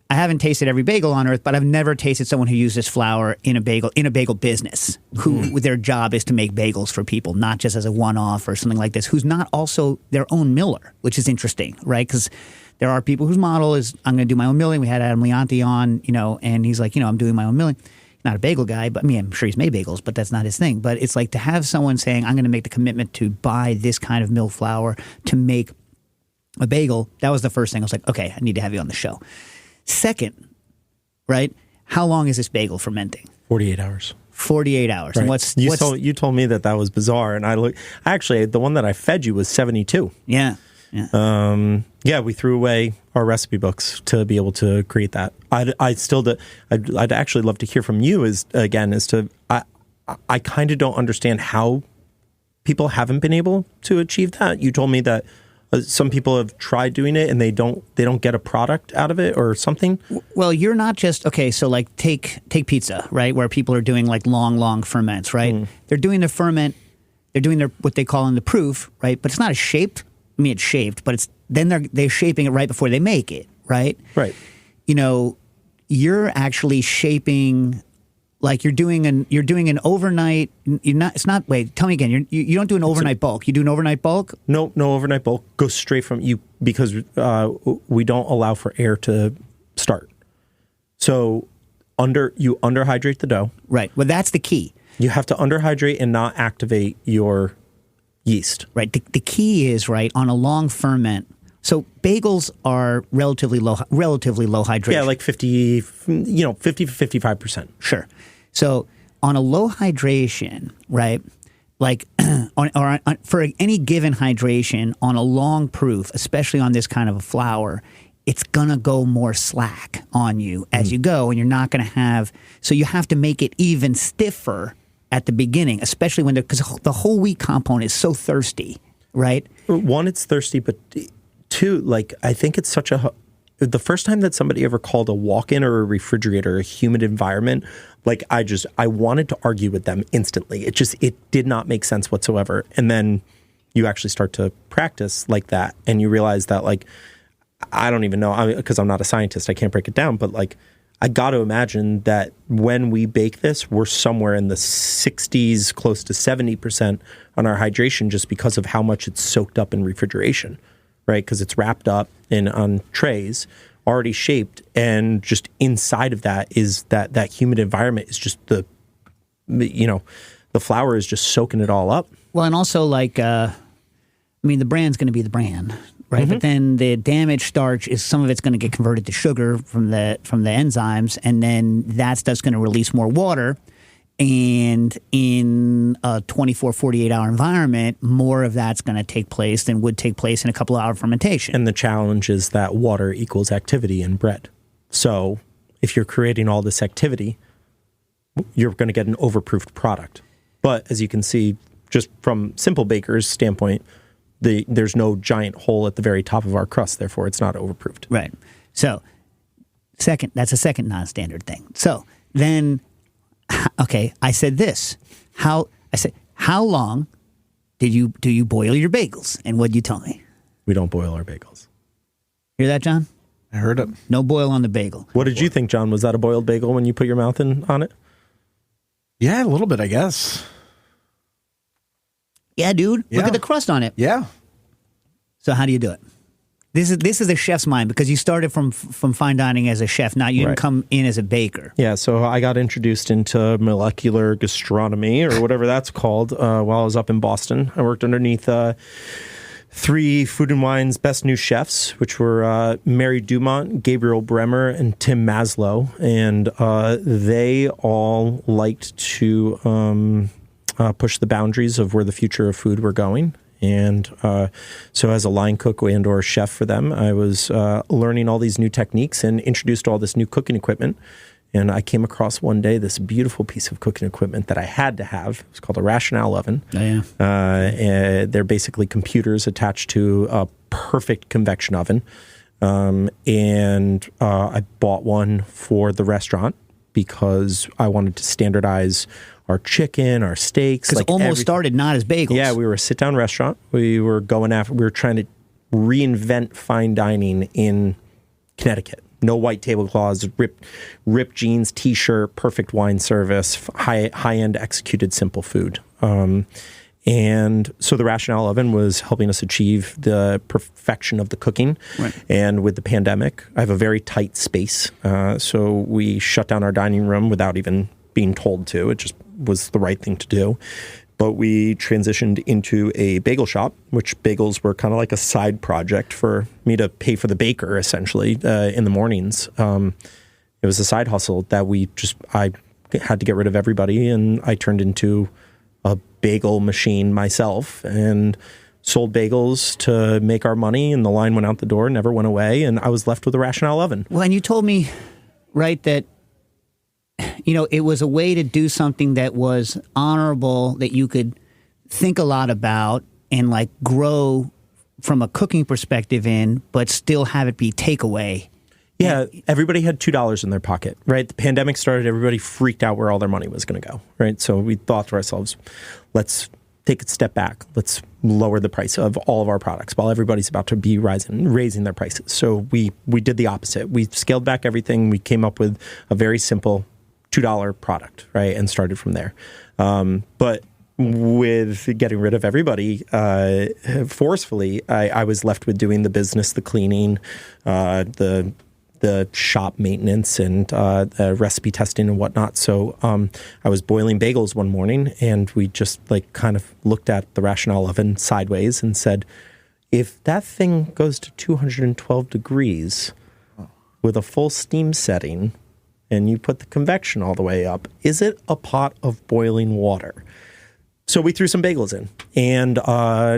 I haven't tasted every bagel on earth, but I've never tasted someone who uses flour in a bagel business, who their job is to make bagels for people, not just as a one-off or something like this, who's not also their own miller, which is interesting, right? Because there are people whose model is, I'm going to do my own milling. We had Adam Leonti on, and he's like, I'm doing my own milling. Not a bagel guy, but I mean, I'm sure he's made bagels, but that's not his thing. But it's like to have someone saying, I'm going to make the commitment to buy this kind of milled flour to make a bagel. That was the first thing. I was like, okay, I need to have you on the show. Second, right? How long is this bagel fermenting? 48 hours. 48 hours. Right. And you told me that was bizarre, and actually the one that I fed you was 72. Yeah. We threw away our recipe books to be able to create that. I'd actually love to hear from you I kind of don't understand how people haven't been able to achieve that. You told me that some people have tried doing it and they don't get a product out of it or something. Well, you're not just so like take pizza, right, where people are doing like long ferments, right? They're doing the ferment, they're doing what they call in the proof, right? But it's not shaped. I mean, it's shaped, but they're shaping it right before they make it, right? Right. You're actually shaping. Like you're doing an overnight. Wait, tell me again. You don't do an overnight bulk. You do an overnight bulk. No overnight bulk. Go straight from you because we don't allow for air to start. So you underhydrate the dough. Right. Well, that's the key. You have to underhydrate and not activate your yeast. Right. The key is right on a long ferment. So bagels are relatively low hydration. Yeah, like 50 to 55%. Sure. So on a low hydration, right? Like for any given hydration on a long proof, especially on this kind of a flour, it's gonna go more slack on you as you go, and you're not gonna have. So you have to make it even stiffer at the beginning, especially because the whole wheat component is so thirsty, right? One, it's thirsty, but two, like I think it's the first time that somebody ever called a walk-in or a refrigerator a humid environment, like I wanted to argue with them instantly. It did not make sense whatsoever. And then you actually start to practice like that, and you realize that like I don't even know because I'm not a scientist, I can't break it down, but like I got to imagine that when we bake this, we're somewhere in the 60s, close to 70% on our hydration, just because of how much it's soaked up in refrigeration. Right, because it's wrapped up on trays, already shaped, and just inside of that is that humid environment is just the flour is just soaking it all up. Well, and also the brand's going to be the brand, right? Mm-hmm. But then the damaged starch is some of it's going to get converted to sugar from the enzymes, and then that's going to release more water. And in a 24, 48-hour environment, more of that's going to take place than would take place in a couple-hour fermentation. And the challenge is that water equals activity in bread. So if you're creating all this activity, you're going to get an overproofed product. But as you can see, just from Simple Baker's standpoint, there's no giant hole at the very top of our crust. Therefore, it's not overproofed. Right. So that's a second non-standard thing. So then... Okay, I said this. How long do you boil your bagels? And what'd you tell me? We don't boil our bagels. Hear that, John? I heard it. No boil on the bagel. What did you think, John? Was that a boiled bagel when you put your mouth on it? Yeah, a little bit, I guess. Yeah, dude. Yeah. Look at the crust on it. Yeah. So how do you do it? This is a chef's mind because you started from fine dining as a chef. Now you didn't Right. come in as a baker. Yeah, so I got introduced into molecular gastronomy or whatever that's called while I was up in Boston. I worked underneath 3 Food and Wine's best new chefs, which were Mary Dumont, Gabriel Bremer, and Tim Maslow. And they all liked to push the boundaries of where the future of food were going. And so as a line cook and or chef for them, I was learning all these new techniques and introduced to all this new cooking equipment. And I came across one day this beautiful piece of cooking equipment that I had to have. It's called a Rationale oven. Oh, yeah. And they're basically computers attached to a perfect convection oven. And I bought one for the restaurant because I wanted to standardize our chicken, our steaks. Because almost started not as bagels. Yeah, we were a sit-down restaurant. We were trying to reinvent fine dining in Connecticut. No white tablecloths, ripped jeans, T-shirt, perfect wine service, high-end executed simple food. And so the Rationale oven was helping us achieve the perfection of the cooking. Right. And with the pandemic, I have a very tight space. So we shut down our dining room without even being told to. It just was the right thing to do. But we transitioned into a bagel shop, which bagels were kind of like a side project for me to pay for the baker, essentially, in the mornings. It was a side hustle that I had to get rid of everybody, and I turned into a bagel machine myself and sold bagels to make our money, and the line went out the door, never went away, and I was left with a Rationale oven. Well, and you told me, right, that it was a way to do something that was honorable, that you could think a lot about and like grow from a cooking perspective but still have it be takeaway. Yeah, everybody had $2 in their pocket, right? The pandemic started, everybody freaked out where all their money was going to go, right? So we thought to ourselves, let's take a step back. Let's lower the price of all of our products while everybody's about to be raising their prices. So we did the opposite. We scaled back everything. We came up with a very simple $2 product, right? And started from there. But with getting rid of everybody forcefully, I was left with doing the business, the cleaning, the shop maintenance, and recipe testing and whatnot. So I was boiling bagels one morning, and we just kind of looked at the Rationale oven sideways and said, if that thing goes to 212 degrees with a full steam setting, and you put the convection all the way up, is it a pot of boiling water? So we threw some bagels in, and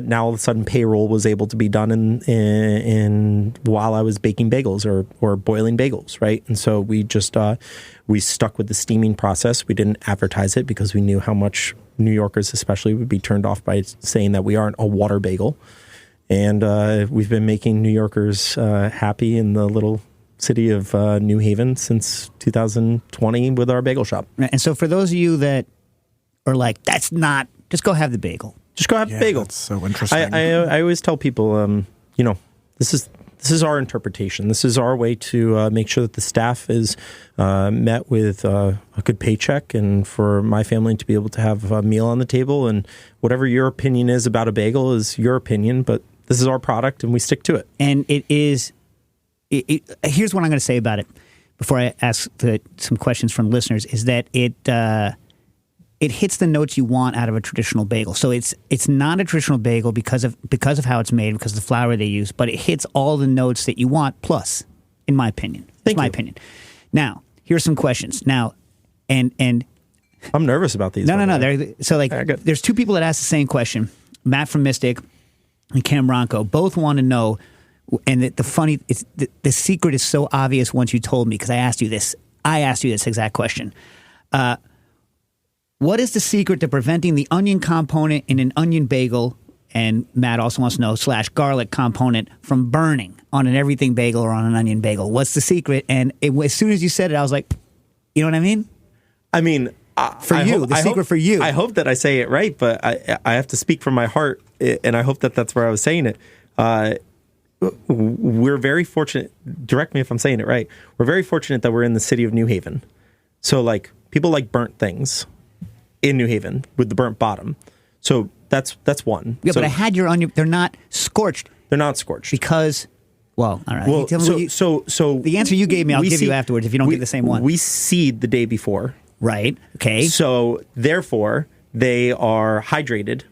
now all of a sudden payroll was able to be done in while I was baking bagels or boiling bagels, right? And so we just we stuck with the steaming process. We didn't advertise it because we knew how much New Yorkers especially would be turned off by saying that we aren't a water bagel. And we've been making New Yorkers happy in the little city of New Haven since 2020 with our bagel shop. And so for those of you that are like, that's not, just go have the bagel. Just go have the bagel. That's so interesting. I always tell people, this is our interpretation. This is our way to make sure that the staff is met with a good paycheck, and for my family to be able to have a meal on the table. And whatever your opinion is about a bagel is your opinion, but this is our product, and we stick to it. And it is. Here's what I'm going to say about it before I ask some questions from listeners, is that it hits the notes you want out of a traditional bagel. So it's not a traditional bagel because of how it's made, because of the flour they use, but it hits all the notes that you want, plus, in my opinion. That's my opinion. Now, here's some questions. Now, and I'm nervous about these. No. There's 2 people that asked the same question, Matt from Mystic and Cam Ronco. Both want to know. And the secret is so obvious once you told me, because I asked you this exact question. What is the secret to preventing the onion component in an onion bagel, and Matt also wants to know, /garlic component from burning on an everything bagel or on an onion bagel? What's the secret? And as soon as you said it, I was like, you know what I mean? I mean, secret for you. I hope that I say it right, but I have to speak from my heart, and I hope that that's where I was saying it. We're very fortunate, direct me if I'm saying it right, we're very fortunate that we're in the city of New Haven. So people like burnt things in New Haven with the burnt bottom. So that's one. Yeah, so but I had your onion, they're not scorched. They're not scorched. Because Well, all right. Well, Tell me what you- so the answer you gave me, I'll we give you afterwards if you don't give the same one. We seed the day before. Right. Okay. So therefore, they are hydrated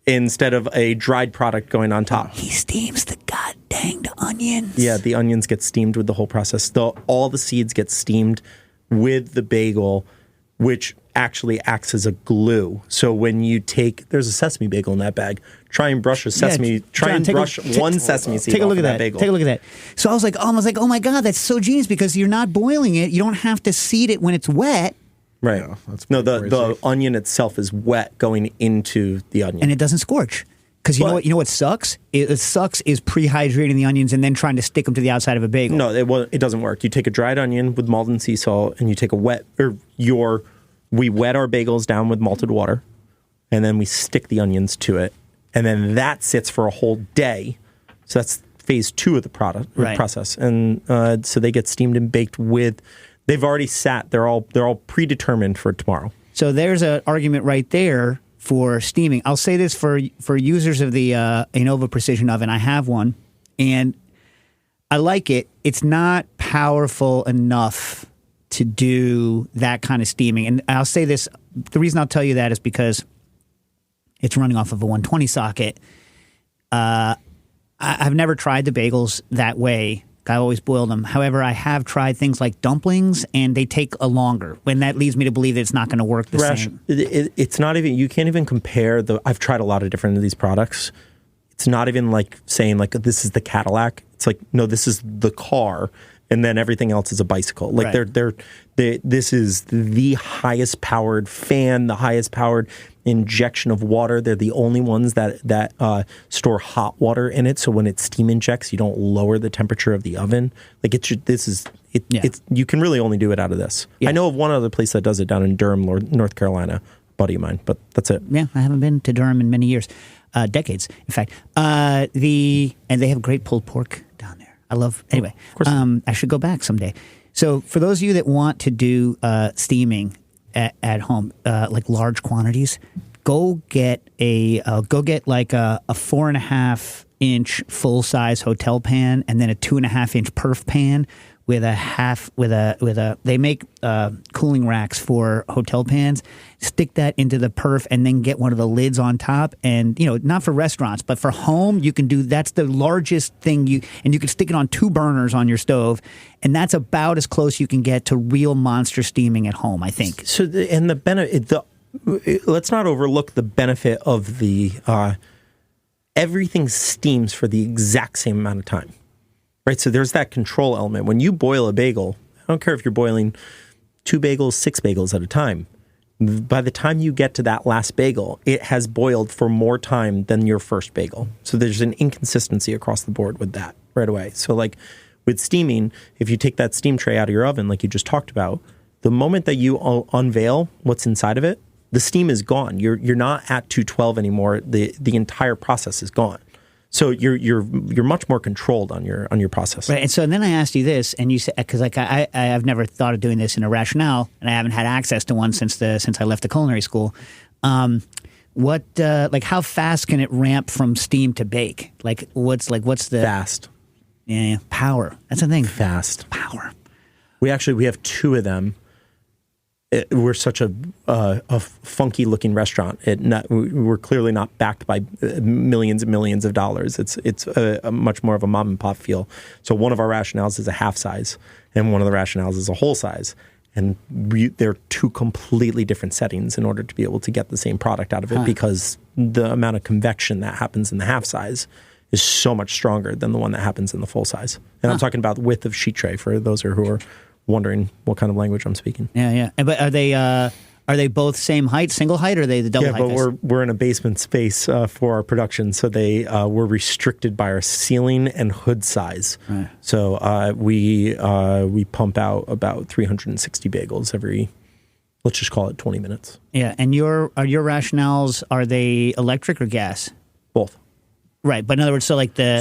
instead of a dried product going on top. He steams the god danged onions. Yeah, the onions get steamed with the whole process. All the seeds get steamed with the bagel, which actually acts as a glue. So when you there's a sesame bagel in that bag. Try and brush a sesame. Yeah, try John, and brush one sesame seed. Take a look off at of that. bagel. Take a look at that. So I was like, oh my god, that's so genius because you're not boiling it. You don't have to seed it when it's wet, Right. Yeah, that's no, pretty the crazy. onion itself is wet going into the onion. and it doesn't scorch. Because you know But- what? You know what sucks? It sucks is pre-hydrating the onions and then trying to stick them to the outside of a bagel. No, it doesn't work. You take a dried onion with malt and sea salt, and you take we wet our bagels down with malted water, and then we stick the onions to it, and then that sits for a whole day. So that's phase 2 of the Right. process, and so they get steamed and baked with. They've already sat. They're all predetermined for tomorrow. So there's an argument right there for steaming. I'll say this for users of the Innova Precision Oven. I have one, and I like it. It's not powerful enough to do that kind of steaming. And I'll say this, the reason I'll tell you that is because it's running off of a 120 socket. I've never tried the bagels that way. I always boil them. However, I have tried things like dumplings, and they take a longer. And that leads me to believe that it's not going to work the same. It's not even. You can't even compare the. I've tried a lot of different of these products. It's not even like saying like this is the Cadillac. It's like no, this is the car, and then everything else is a bicycle. Like Right. this is the highest powered fan, the highest powered injection of water. They're the only ones that store hot water in it. So when it steam injects, you don't lower the temperature of the oven. Like it's you can really only do it out of this. Yeah. I know of one other place that does it down in Durham, North Carolina, a buddy of mine, but that's it. Yeah, I haven't been to Durham in many years, decades, in fact. And they have great pulled pork down there. I love. Anyway, of course. I should go back someday. So for those of you that want to do steaming at home, like large quantities, go get like a 4.5-inch full size hotel pan, and then a 2.5-inch perf pan with they make cooling racks for hotel pans. Stick that into the perf and then get one of the lids on top. And, not for restaurants, but for home, you can do, that's the largest thing and you can stick it on 2 burners on your stove. And that's about as close you can get to real monster steaming at home, I think. So let's not overlook the benefit of the everything steams for the exact same amount of time. Right, so there's that control element. When you boil a bagel, I don't care if you're boiling 2 bagels, 6 bagels at a time. By the time you get to that last bagel, it has boiled for more time than your first bagel. So there's an inconsistency across the board with that right away. So like with steaming, if you take that steam tray out of your oven, like you just talked about, the moment that you unveil what's inside of it, the steam is gone. You're not at 212 anymore. The entire process is gone. So you're much more controlled on your process. Right, and so then I asked you this, and you said, because like I've never thought of doing this in a rationale, and I haven't had access to one since I left the culinary school. How fast can it ramp from steam to bake? What's the Fast. Yeah, power. That's the thing. Fast. Power. We have 2 of them. We're such a funky looking restaurant. We're clearly not backed by millions and millions of dollars. It's a much more of a mom and pop feel. So one of our rationales is a half size, and one of the rationales is a whole size. And they're 2 completely different settings in order to be able to get the same product out of it, because the amount of convection that happens in the half size is so much stronger than the one that happens in the full size. And I'm talking about width of sheet tray for those who are wondering what kind of language I'm speaking. Yeah. But are they both same height, single height, or are they the double height? Yeah, but we're in a basement space for our production, so we're restricted by our ceiling and hood size. Right. So we pump out about 360 bagels every, let's just call it 20 minutes. Yeah, and your rationales, are they electric or gas? Both. Right, but in other words, so like the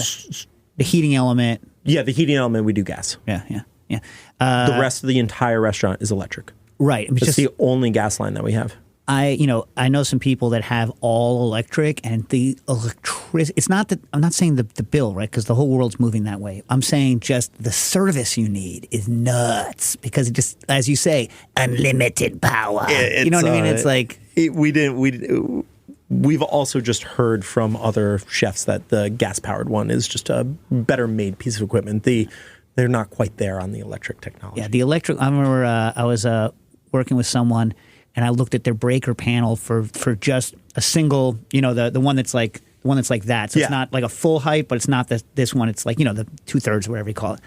heating element. Yeah, the heating element we do gas. Yeah. The rest of the entire restaurant is electric. Right. It's the only gas line that we have. I know some people that have all electric, and the electricity. It's not that I'm not saying the bill, right? Because the whole world's moving that way. I'm saying just the service you need is nuts because it just, as you say, unlimited power. You know what I mean? It's like we've also just heard from other chefs that the gas powered one is just a better made piece of equipment. They're not quite there on the electric technology. Yeah, the electric. I remember I was working with someone. And I looked at their breaker panel for just a single, the one that's like that. So it's not like a full height, but it's not this one. It's like, the 2/3, whatever you call it,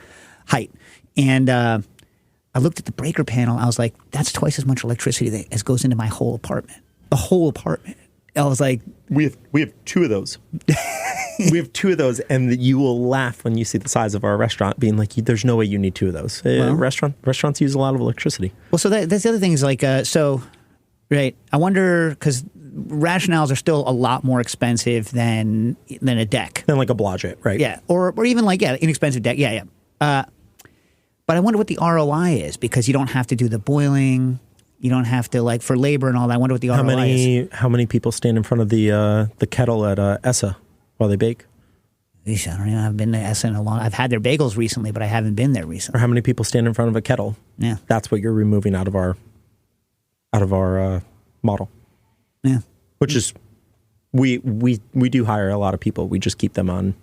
height. And I looked at the breaker panel. I was like, that's twice as much electricity as goes into my whole apartment. The whole apartment. I was like, we have 2 of those. We have 2 of those, and you will laugh when you see the size of our restaurant, being like, there's no way you need 2 of those. Restaurants use a lot of electricity. Well, so that's the other thing is like, right. I wonder, because rationales are still a lot more expensive than a deck. Than like a Blodgett, right? Yeah. Or even like, inexpensive deck. Yeah. But I wonder what the ROI is, because you don't have to do the boiling. You don't have to, like, for labor and all that. I wonder what the ROI is. How many people stand in front of the kettle at Essa while they bake? Eesh, I don't know. I haven't been to Essa in a long. I've had their bagels recently, but I haven't been there recently. Or how many people stand in front of a kettle? Yeah. That's what you're removing out of our model. Yeah. Which is, we do hire a lot of people. We just keep them on,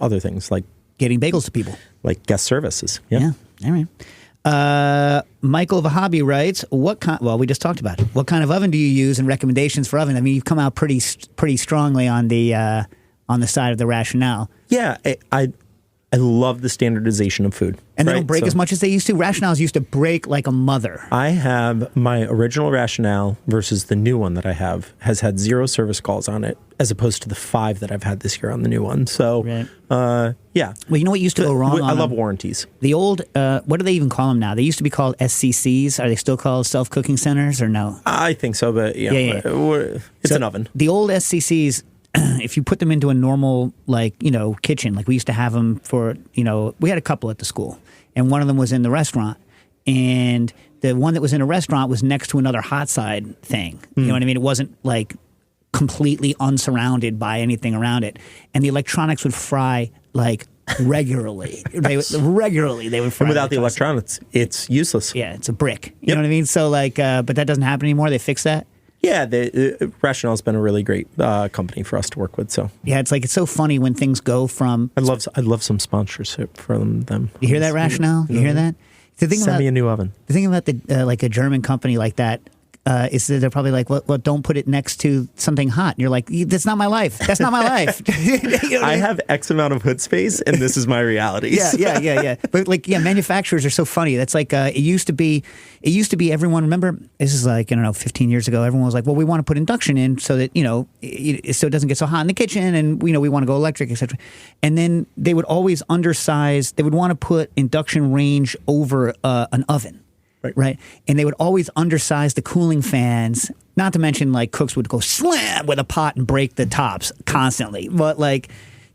other things like getting bagels to people, like guest services. Yeah. All right. Michael Vahabi writes, we just talked about it. What kind of oven do you use and recommendations for oven? I mean, you've come out pretty strongly on the side of the rationale. Yeah. I love the standardization of food. And they don't break as much as they used to. Rationales used to break like a mother. I have my original rationale versus the new one that I have has had 0 service calls on it, as opposed to the 5 that I've had this year on the new one. So, yeah. Well, you know what used to go wrong? I love warranties. The old, what do they even call them now? They used to be called SCCs. Are they still called self-cooking centers or no? I think so, but it's an oven. The old SCCs, if you put them into a normal, kitchen, like we used to have them for, we had a couple at the school, and one of them was in the restaurant, and the one that was in a restaurant was next to another hot side thing. You know what I mean? It wasn't like completely unsurrounded by anything around it, and the electronics would fry like regularly. They would fry. And without the electronics, it's useless. Yeah, it's a brick. You know what I mean? So but that doesn't happen anymore. They fixed that. Yeah, Rationale's been a really great company for us to work with. So yeah, it's so funny when things go from. I'd love some sponsorship from them. You hear that, Rationale? You hear that? Send me a new oven. The thing about like a German company like that is that they're probably like, well, don't put it next to something hot. And you're like, that's not my life. That's not my life. I have X amount of hood space, and this is my reality. Yeah. But manufacturers are so funny. That's like it used to be everyone. Remember, this is 15 years ago. Everyone was like, well, we want to put induction in so that so it doesn't get so hot in the kitchen, and we want to go electric, etc. And then they would always undersize. They would want to put induction range over an oven. Right. And they would always undersize the cooling fans, not to mention cooks would go slam with a pot and break the tops constantly. But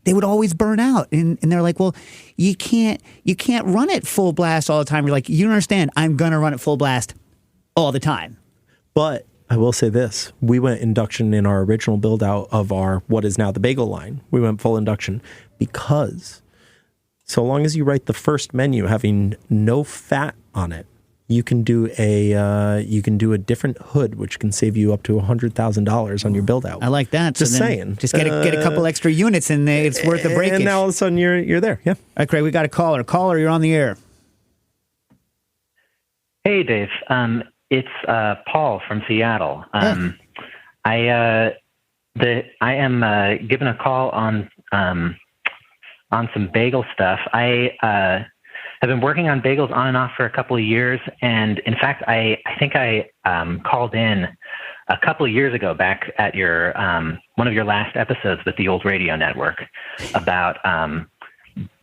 they would always burn out. And they're like, well, you can't run it full blast all the time. You're like, you don't understand. I'm going to run it full blast all the time. But I will say this. We went induction in our original build out of our, what is now the bagel line. We went full induction because so long as you write the first menu having no fat on it, you can do a different hood, which can save you up to $100,000 on your build out. I like that. Just saying. Just get a couple extra units, and it's worth the breakage. And now all of a sudden you're there. Yeah. All right, Craig, we got a caller. Caller, you're on the air. Hey, Dave. It's Paul from Seattle. I am giving a call on some bagel stuff. I've been working on bagels on and off for a couple of years, and in fact, I think I called in a couple of years ago back at your one of your last episodes with the old radio network about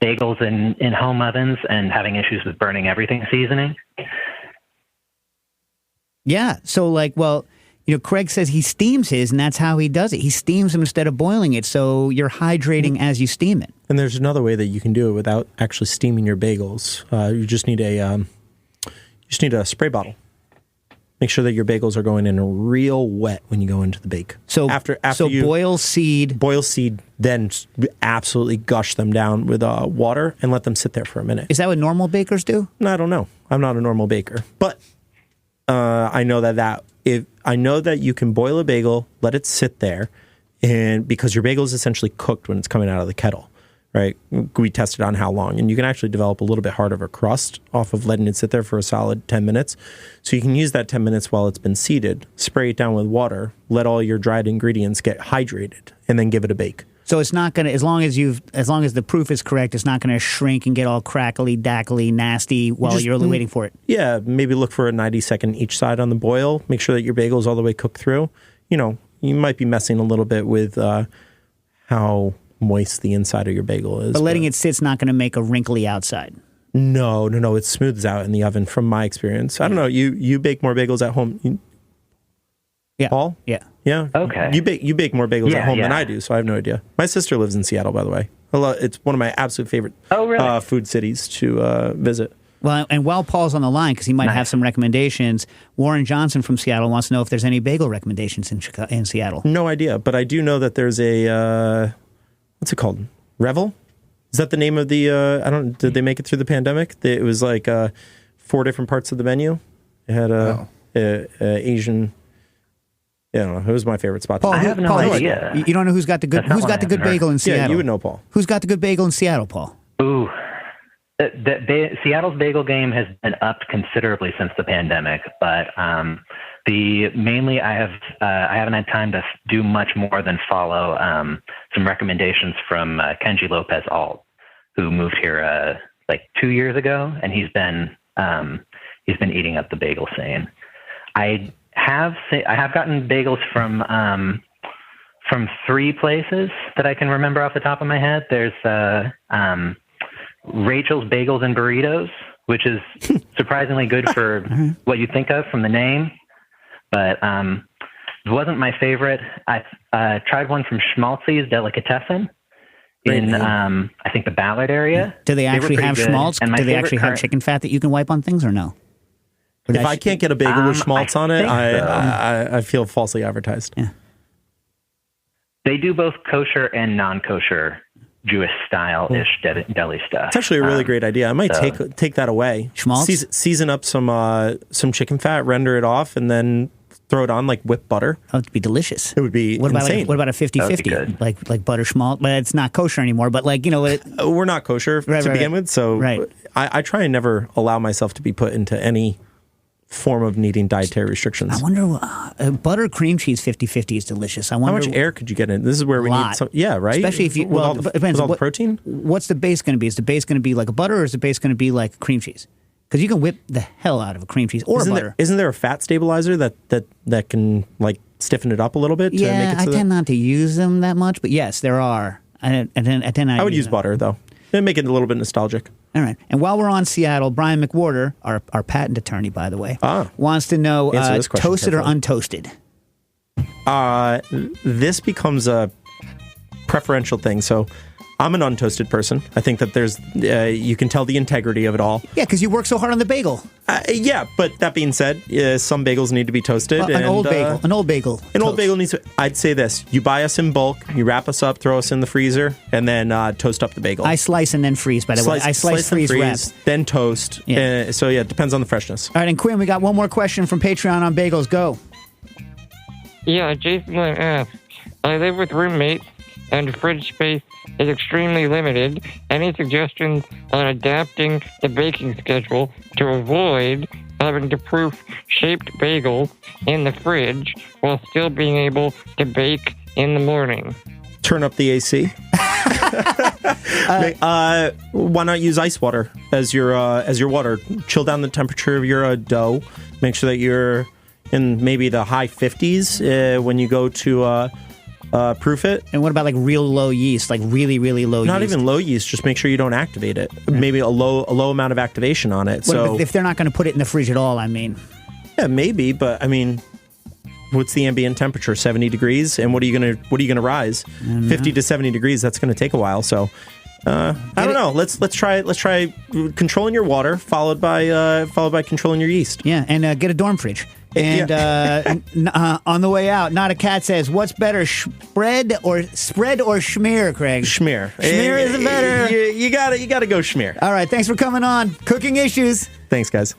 bagels in home ovens and having issues with burning everything seasoning. Yeah, so Craig says he steams his, and that's how he does it. He steams them instead of boiling it, so you're hydrating as you steam it. And there's another way that you can do it without actually steaming your bagels. You just need a spray bottle, Make sure that your bagels are going in real wet when you go into the bake. So after you boil seed, then absolutely gush them down with water and let them sit there for a minute. Is that what normal bakers do? I don't know. I'm not a normal baker, but I know that you can boil a bagel, let it sit there, and because your bagel is essentially cooked when it's coming out of the kettle. Right, we tested on how long, and you can actually develop a little bit harder of a crust off of letting it sit there for a solid 10 minutes. So you can use that 10 minutes while it's been seeded, spray it down with water, let all your dried ingredients get hydrated, and then give it a bake. So it's not going to, as long as the proof is correct, it's not going to shrink and get all crackly, dackly, nasty while you're waiting for it. Yeah, maybe look for a 90-second each side on the boil. Make sure that your bagel is all the way cooked through. You might be messing a little bit with how moist the inside of your bagel is. But letting it sit's not going to make a wrinkly outside. No. It smooths out in the oven from my experience. I don't know. You bake more bagels at home. Yeah. Paul? Yeah. Yeah. Okay. You bake more bagels at home than I do, so I have no idea. My sister lives in Seattle, by the way. It's one of my absolute favorite food cities to visit. Well, and while Paul's on the line, because he might have some recommendations, Warren Johnson from Seattle wants to know if there's any bagel recommendations in Seattle. No idea, but I do know that there's a... what's it called? Revel? Is that the name of the, did they make it through the pandemic? It was like 4 different parts of the menu. It had Asian, I don't know. It was my favorite spot. Paul, I have no idea. You don't know who's got the good bagel in Seattle? Yeah, you would know, Paul. Who's got the good bagel in Seattle, Paul? Ooh. Seattle's bagel game has been upped considerably since the pandemic, but mainly I haven't had time to do much more than follow some recommendations from Kenji Lopez Alt, who moved here like 2 years ago, and he's been eating up the bagel scene. I have gotten bagels from 3 places that I can remember off the top of my head. There's Rachel's Bagels and Burritos, which is surprisingly good for what you think of from the name, but it wasn't my favorite. I tried one from Schmaltzy's Delicatessen in I think the Ballard area. Do they actually have schmaltz? Do they actually have chicken fat that you can wipe on things or no? If I can't get a bagel with schmaltz on it, I feel falsely advertised. Yeah. They do both kosher and non-kosher Jewish style-ish deli stuff. It's actually a really great idea. I might take that away. Schmaltz? Season up some chicken fat, render it off, and then throw it on like whipped butter. Oh, it'd be delicious. It would be insane. What about a 50-50? Like butter schmaltz? But it's not kosher anymore. But we're not kosher to begin with, so I try and never allow myself to be put into any form of needing dietary restrictions. I wonder, butter cream cheese 50-50 is delicious. I wonder how much air could you get in? This is where we need some. Yeah, right. Especially if you with all the protein. What's the base going to be? Is the base going to be like a butter, or is the base going to be like cream cheese? Because you can whip the hell out of a cream cheese or a butter. Isn't there a fat stabilizer that can like stiffen it up a little bit? Yeah, to make it I tend not to use them that much, but yes, there are. I would use butter though. It'd make it a little bit nostalgic. All right. And while we're on Seattle, Brian McWhorter, our patent attorney, by the way, wants to know toasted or untoasted? This becomes a preferential thing. So I'm an untoasted person. I think that there's you can tell the integrity of it all. Yeah, because you work so hard on the bagel. Yeah, but that being said, some bagels need to be toasted. An old bagel. An old bagel needs to... I'd say this. You buy us in bulk, you wrap us up, throw us in the freezer, and then toast up the bagel. I slice and then freeze, by the way. I slice, freeze, wrap. Then toast. Yeah. So yeah, it depends on the freshness. All right, and Quinn, we got one more question from Patreon on bagels. Go. Yeah, Jason asks, I live with roommates and fridge space is extremely limited. Any suggestions on adapting the baking schedule to avoid having to proof shaped bagels in the fridge while still being able to bake in the morning? Turn up the AC. Why not use ice water as your water? Chill down the temperature of your dough. Make sure that you're in maybe the high 50s when you go to proof it. And what about like real low yeast, like really, really low yeast? Not even low yeast. Just make sure you don't activate it. Right. Maybe a low amount of activation on it. So if they're not going to put it in the fridge at all, I mean. Yeah, maybe, but I mean, what's the ambient temperature? 70 degrees, and what are you gonna rise? 50 to 70 degrees. That's going to take a while. So I don't know. Let's try controlling your water, followed by controlling your yeast. Yeah, and get a dorm fridge. And on the way out, Not a Cat says, "What's better, spread or schmear, Craig?" Schmear. Schmear is better. You gotta go schmear. All right, thanks for coming on. Cooking Issues. Thanks, guys.